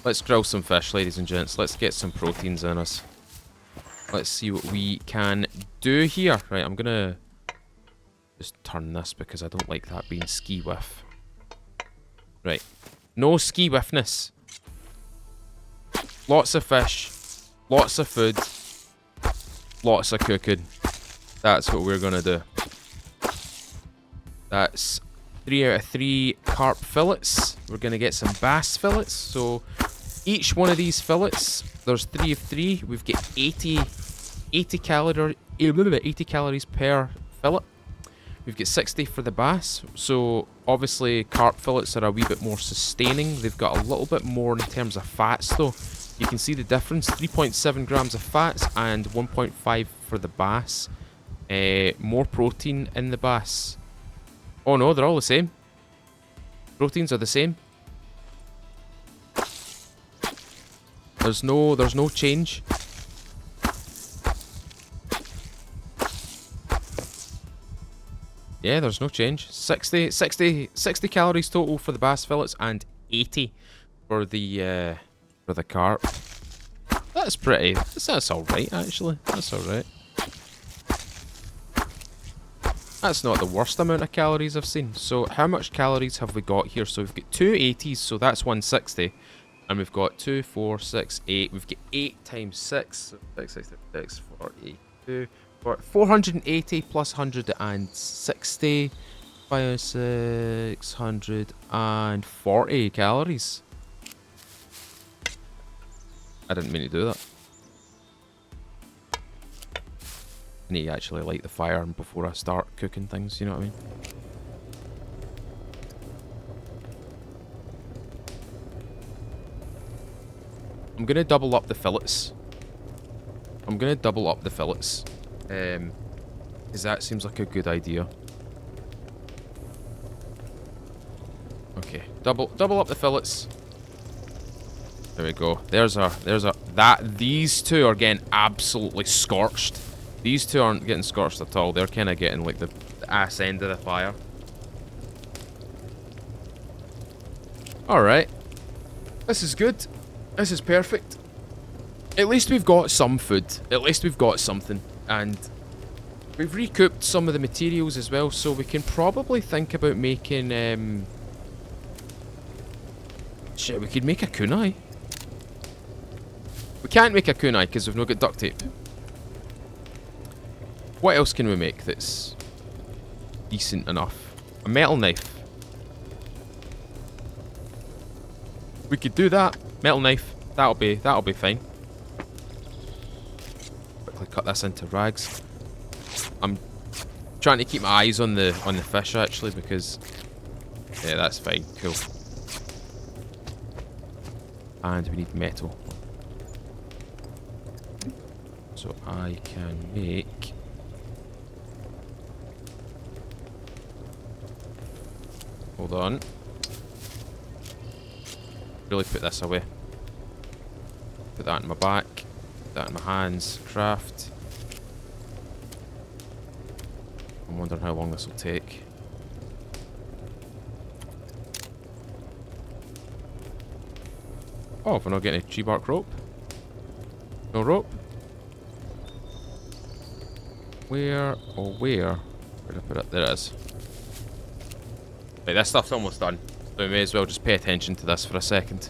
Let's grill some fish, ladies and gents. Let's get some proteins in us. Let's see what we can do here. Right, I'm gonna just turn this because I don't like that being ski whiff. Right. No ski whiffness. Lots of fish. Lots of food. Lots of cooking. That's what we're gonna do. That's 3 out of 3 carp fillets. We're gonna get some bass fillets. So each one of these fillets, there's 3 of 3. We've got 80 calories per fillet. We've got 60 for the bass. So obviously carp fillets are a wee bit more sustaining. They've got a little bit more in terms of fats though. You can see the difference, 3.7 grams of fats and 1.5 for the bass. More protein in the bass. Oh no, they're all the same. Proteins are the same. There's no change. Yeah, there's no change. 60 calories total for the bass fillets and 80 for the carp. That's pretty. That's alright, actually. That's alright. That's not the worst amount of calories I've seen. So how much calories have we got here? So we've got 2 80s, so that's 160. And we've got 2, 4, 6, 8. We've got 8 times 6. 6, 42, 480 plus 160. 640 calories. I didn't mean to do that. I need to actually light the fire before I start cooking things, you know what I mean? I'm gonna double up the fillets. Because that seems like a good idea. Okay, double up the fillets. There we go. These two are getting absolutely scorched. These two aren't getting scorched at all. They're kind of getting like the ass end of the fire. Alright. This is good. This is perfect. At least we've got some food. At least we've got something. And we've recouped some of the materials as well, so we can probably think about making, shit, we could make a kunai. We can't make a kunai because we've not got duct tape. What else can we make that's decent enough? A metal knife. We could do that. Metal knife. That'll be fine. Quickly cut this into rags. I'm trying to keep my eyes on the fish actually because yeah, that's fine. Cool. And we need metal. So I can make hold on. Really put this away. Put that in my back. Put that in my hands. Craft. I'm wondering how long this will take. Oh, if we're not getting a tree bark rope. No rope. Where, oh where? Where did I put it? There it is. Right, this stuff's almost done. So we may as well just pay attention to this for a second.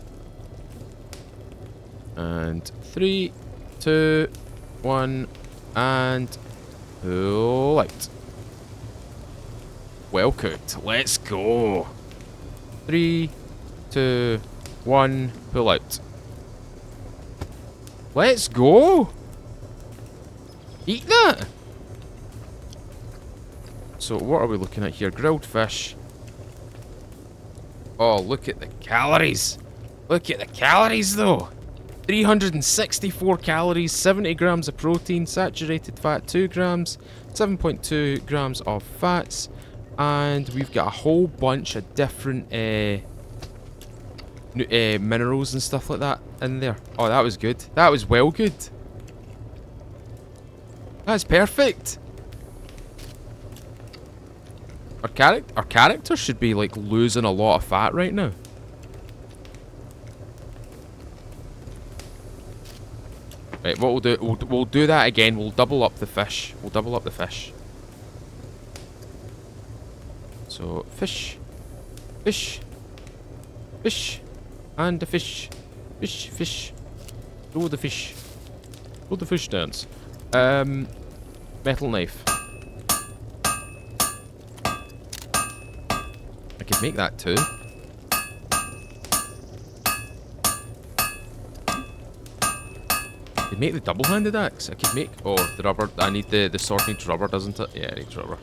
And 3, 2, 1, and pull out. Well cooked. Let's go. 3, 2, 1, pull out. Let's go. Eat that. So what are we looking at here? Grilled fish. Oh, look at the calories. Look at the calories though. 364 calories, 70 grams of protein, saturated fat 2 grams, 7.2 grams of fats, and we've got a whole bunch of different minerals and stuff like that in there. Oh, that was good. That was well good. That's perfect. Our character should be like losing a lot of fat right now. Right, what we'll do, we'll do that again. We'll double up the fish. We'll double up the fish. So fish, fish, fish, and the fish, fish, fish. Throw the fish. Throw the fish dance. Metal knife. I could make that too. I could make the double-handed axe. I could make... Oh, the rubber. I need the sword needs rubber, doesn't it? Yeah, it needs rubber.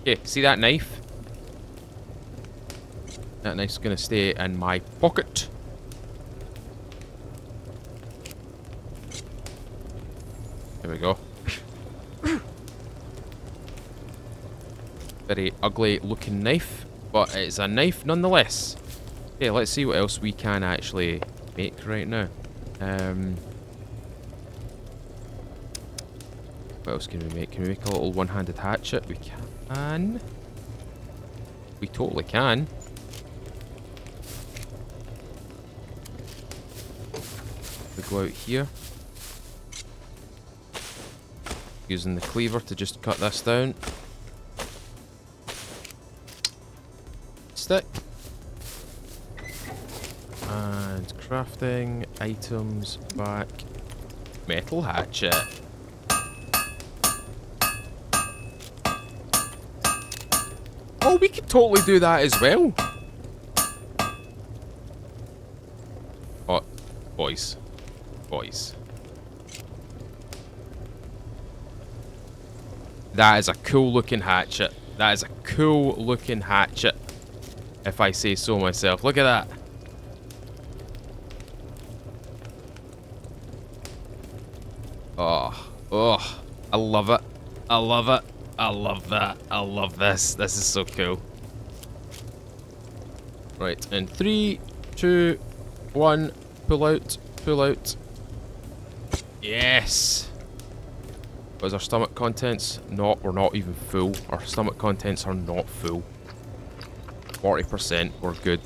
Okay, see that knife? That knife's gonna stay in my pocket. There we go. Very ugly looking knife, but it's a knife nonetheless. Okay, let's see what else we can actually make right now. What else can we make? Can we make a little one-handed hatchet? We can. We totally can. We go out here. Using the cleaver to just cut this down. Stick. And crafting items back. Metal hatchet. Oh, we could totally do that as well. Oh, boys. Boys. That is a cool looking hatchet. That is a cool looking hatchet. If I say so myself. Look at that. Oh, oh, I love it. I love it. I love that. I love this. This is so cool. Right, in 3, 2, 1, pull out, pull out. Yes. What is our stomach contents? Not, we're not even full. Our stomach contents are not full. 40%, we're good.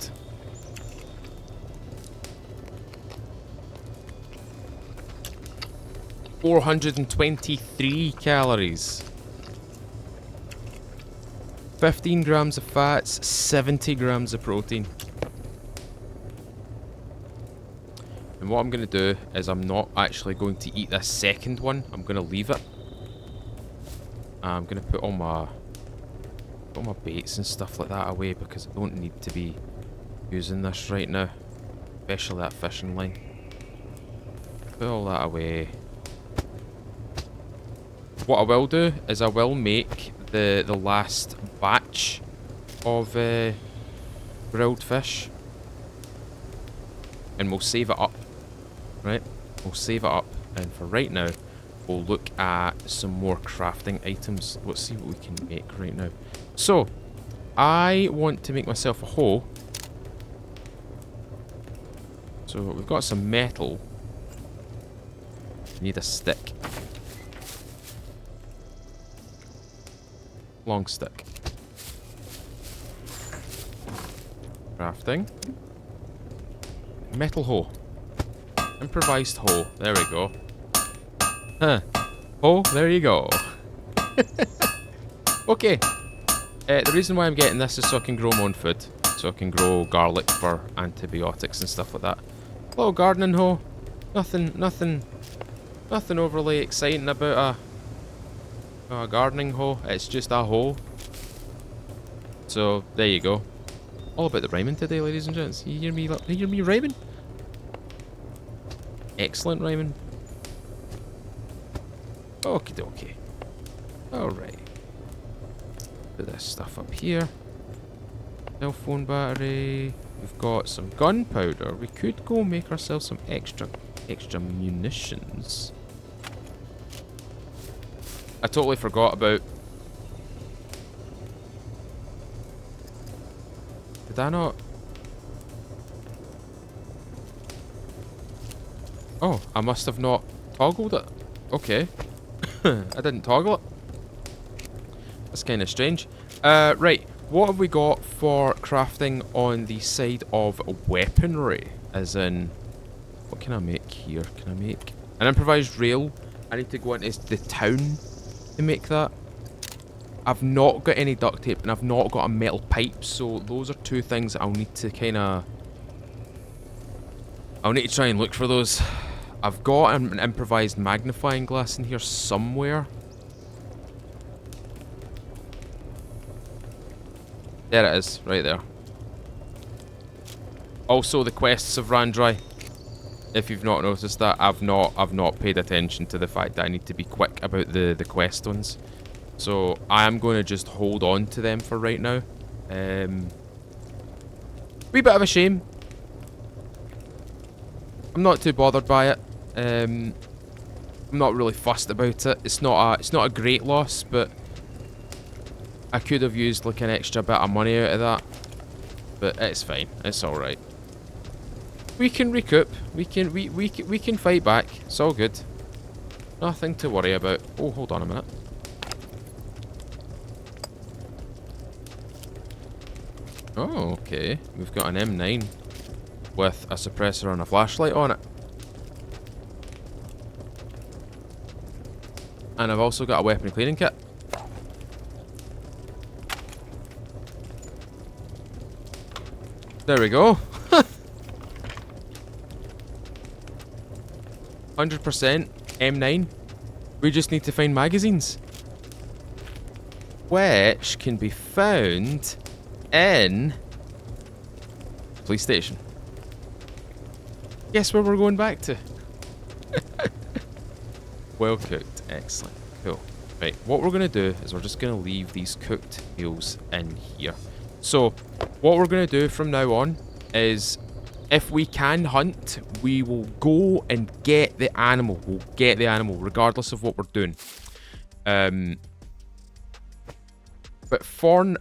$423 calories. 15 grams of fats, 70 grams of protein. And what I'm going to do is I'm not actually going to eat this second one. I'm going to leave it. I'm going to put all my baits and stuff like that away because I don't need to be using this right now. Especially that fishing line. Put all that away. What I will do is I will make the last batch of grilled fish. And we'll save it up. Right? We'll save it up. And for right now, we'll look at some more crafting items. Let's see what we can make right now. So, I want to make myself a hoe. So, we've got some metal. Need a stick. Long stick. Crafting. Metal hoe. Improvised hoe. There we go. Huh. Oh, there you go. Okay. The reason why I'm getting this is so I can grow my own food. So I can grow garlic for antibiotics and stuff like that. Little gardening hoe. Nothing overly exciting about a gardening hoe. It's just a hoe. So there you go. All about the rhyming today, ladies and gents. You hear me rhyming? Excellent rhyming. Okie dokie. Alright. Put this stuff up here. Cell phone battery. We've got some gunpowder. We could go make ourselves some extra munitions. I totally forgot about... Did I not... Oh, I must have not toggled it. Okay. I didn't toggle it. That's kind of strange. Right. What have we got for crafting on the side of weaponry? As in... What can I make here? Can I make... An improvised rail. I need to go into the town to make that. I've not got any duct tape and I've not got a metal pipe. So those are two things that I'll need to kind of... I'll need to try and look for those. I've got an improvised magnifying glass in here somewhere. There it is, right there. Also, the quests have ran dry. If you've not noticed that, I've not paid attention to the fact that I need to be quick about the quest ones. So I am going to just hold on to them for right now. Wee bit of a shame. I'm not too bothered by it. I'm not really fussed about it. It's not a great loss, but I could have used like an extra bit of money out of that. But it's fine. It's all right. We can recoup. We can fight back. It's all good. Nothing to worry about. Oh, hold on a minute. Oh, okay. We've got an M9 with a suppressor and a flashlight on it. And I've also got a weapon cleaning kit. There we go. 100% M9. We just need to find magazines. Which can be found in... police station. Guess where we're going back to? Well cooked. Excellent. Cool. Right, what we're going to do is we're just going to leave these cooked meals in here. So, what we're going to do from now on is, if we can hunt, we will go and get the animal. We'll get the animal, regardless of what we're doing. But for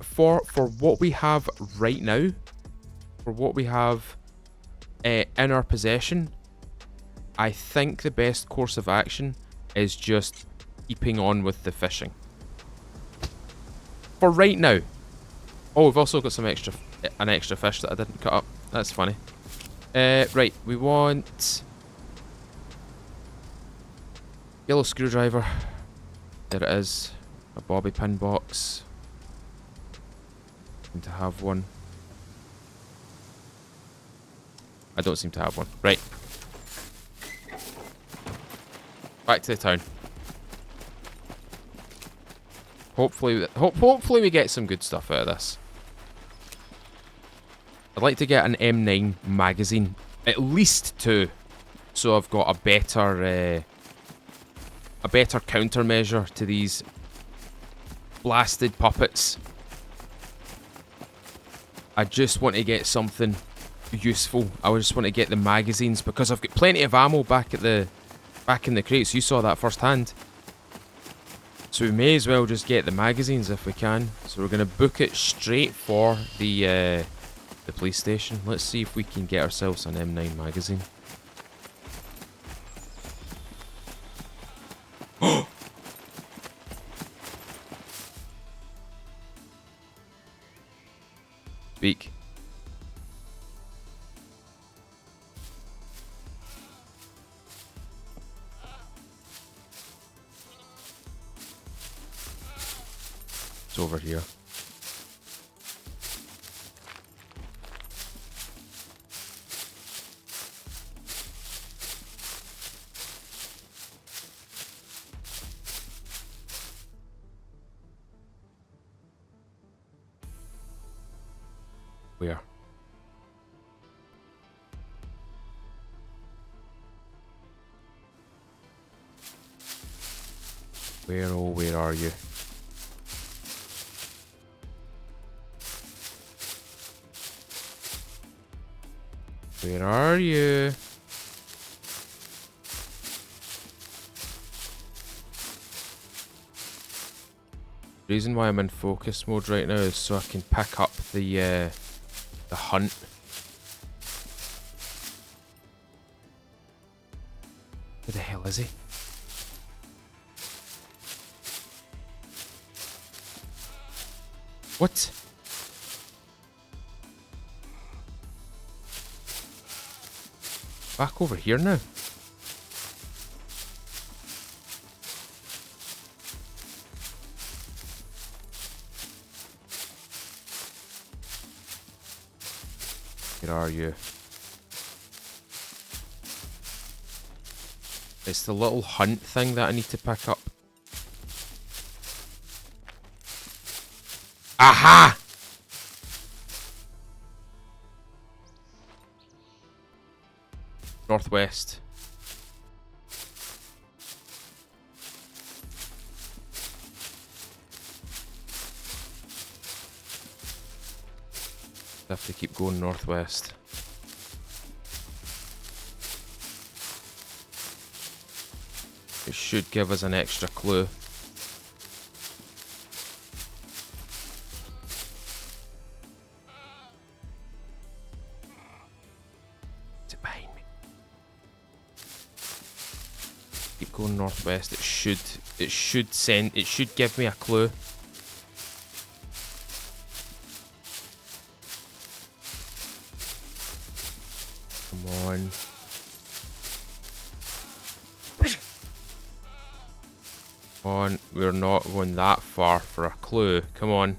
what we have right now, for what we have in our possession, I think the best course of action is just keeping on with the fishing. For right now. Oh, we've also got an extra fish that I didn't cut up. That's funny. Right, we want... yellow screwdriver. There it is. A bobby pin box. Seem to have one. I don't seem to have one. Right. Back to the town. Hopefully we get some good stuff out of this. I'd like to get an M9 magazine, at least 2, so I've got a better countermeasure to these blasted puppets. I just want to get something useful. I just want to get the magazines because I've got plenty of ammo back in the crates. You saw that firsthand. So we may as well just get the magazines if we can. So we're gonna book it straight for the police station. Let's see if we can get ourselves an M9 magazine. Speak. It's over here. Where? Where, oh, where are you? Where are you? The reason why I'm in focus mode right now is so I can pick up the hunt. Where the hell is he? What? Back over here now. Where are you? It's the little hunt thing that I need to pick up. Aha! Northwest. I have to keep going northwest. It should give us an extra clue. Is it behind me? Keep going northwest. It should give me a clue. Come on. Come on, we're not going that far for a clue. Come on.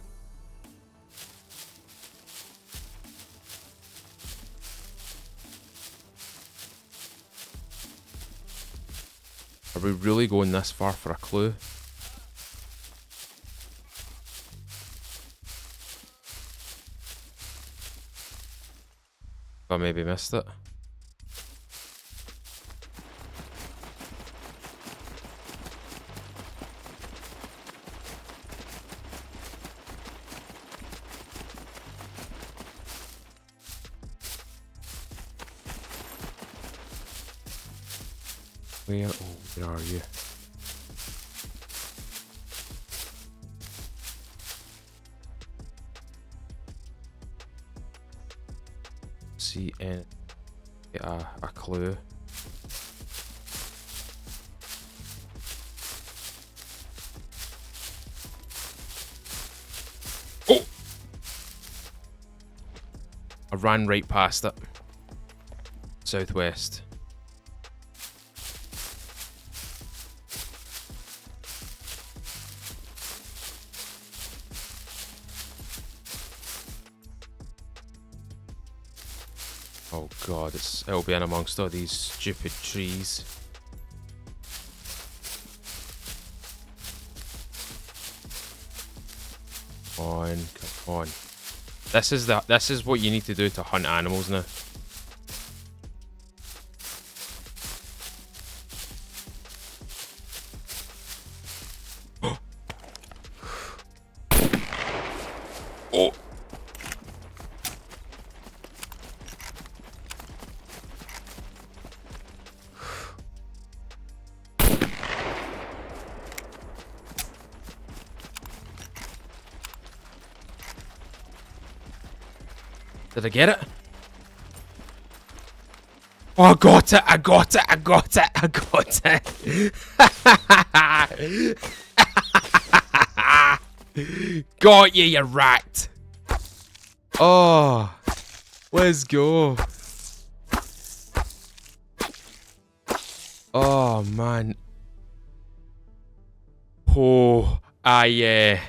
Are we really going this far for a clue? I maybe missed it. Where are you? See and get a clue. Oh! I ran right past it. Southwest. Oh god, it'll be in amongst all these stupid trees. on, come on. This is what you need to do to hunt animals now. Oh. Did I get it? Oh, I got it! I got it! I got it! I got it! Got you, you rat! Oh, let's go. Oh man. Oh, I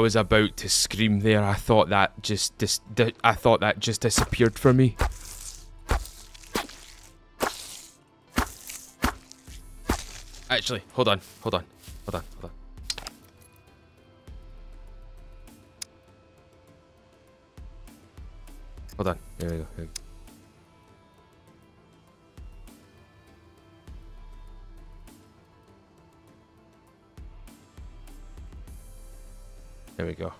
was about to scream there. I thought that just disappeared from me. Actually, hold on. Hold on. There we go. There we go.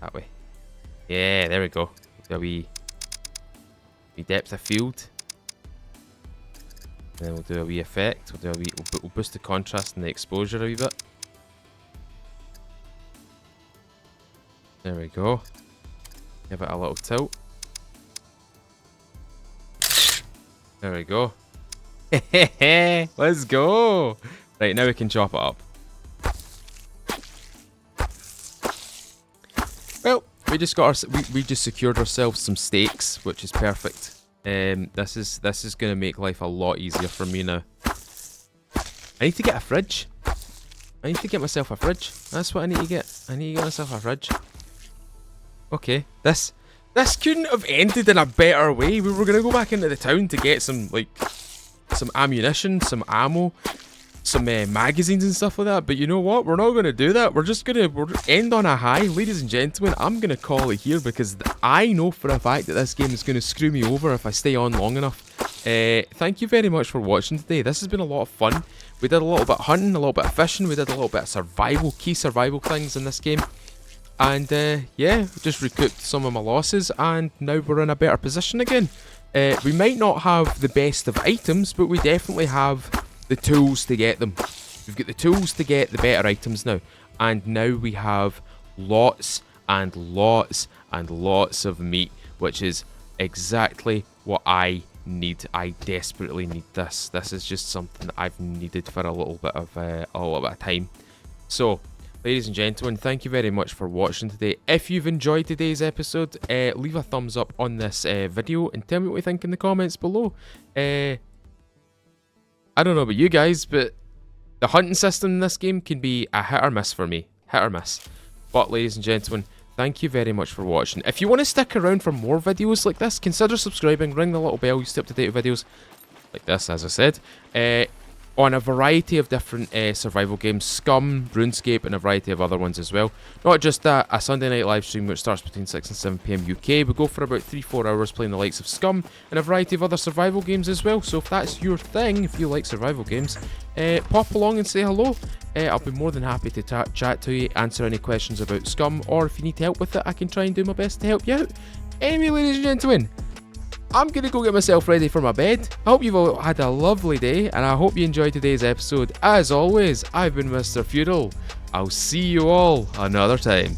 That way. Yeah, there we go. So we depth of field. And then we'll do a wee effect. We'll boost the contrast and the exposure a wee bit. There we go. Give it a little tilt. There we go. Let's go. Right, now we can chop it up. Well, we just secured ourselves some steaks, which is perfect. This is gonna make life a lot easier for me now. I need to get a fridge. I need to get myself a fridge. That's what I need to get. I need to get myself a fridge. Okay, this couldn't have ended in a better way. We were gonna go back into the town to get some ammunition, some ammo, some magazines and stuff like that. But you know what? We're not gonna do that. We're end on a high, ladies and gentlemen. I'm gonna call it here because I know for a fact that this game is gonna screw me over if I stay on long enough. Thank you very much for watching today. This has been a lot of fun. We did a little bit of hunting, a little bit of fishing. We did a little bit of key survival things in this game. And yeah, just recouped some of my losses, and now we're in a better position again. We might not have the best of items, but we definitely have the tools to get them. We've got the tools to get the better items now. And now we have lots and lots and lots of meat, which is exactly what I need. I desperately need this. This is just something that I've needed for a little bit of time. So, ladies and gentlemen, thank you very much for watching today. If you've enjoyed today's episode, leave a thumbs up on this video and tell me what you think in the comments below. I don't know about you guys, but the hunting system in this game can be a hit or miss for me. Hit or miss. But ladies and gentlemen, thank you very much for watching. If you want to stick around for more videos like this, consider subscribing, ring the little bell, you stay up to date with videos like this, as I said. On a variety of different survival games, SCUM, RuneScape, and a variety of other ones as well. Not just that, a Sunday night live stream which starts between 6 and 7 PM UK. We go for about 3-4 hours playing the likes of SCUM and a variety of other survival games as well. So if that's your thing, if you like survival games, pop along and say hello. I'll be more than happy to chat to you, answer any questions about SCUM, or if you need help with it, I can try and do my best to help you out. Anyway, ladies and gentlemen, I'm going to go get myself ready for my bed. I hope you've all had a lovely day, and I hope you enjoyed today's episode. As always, I've been Mr. Feudal. I'll see you all another time.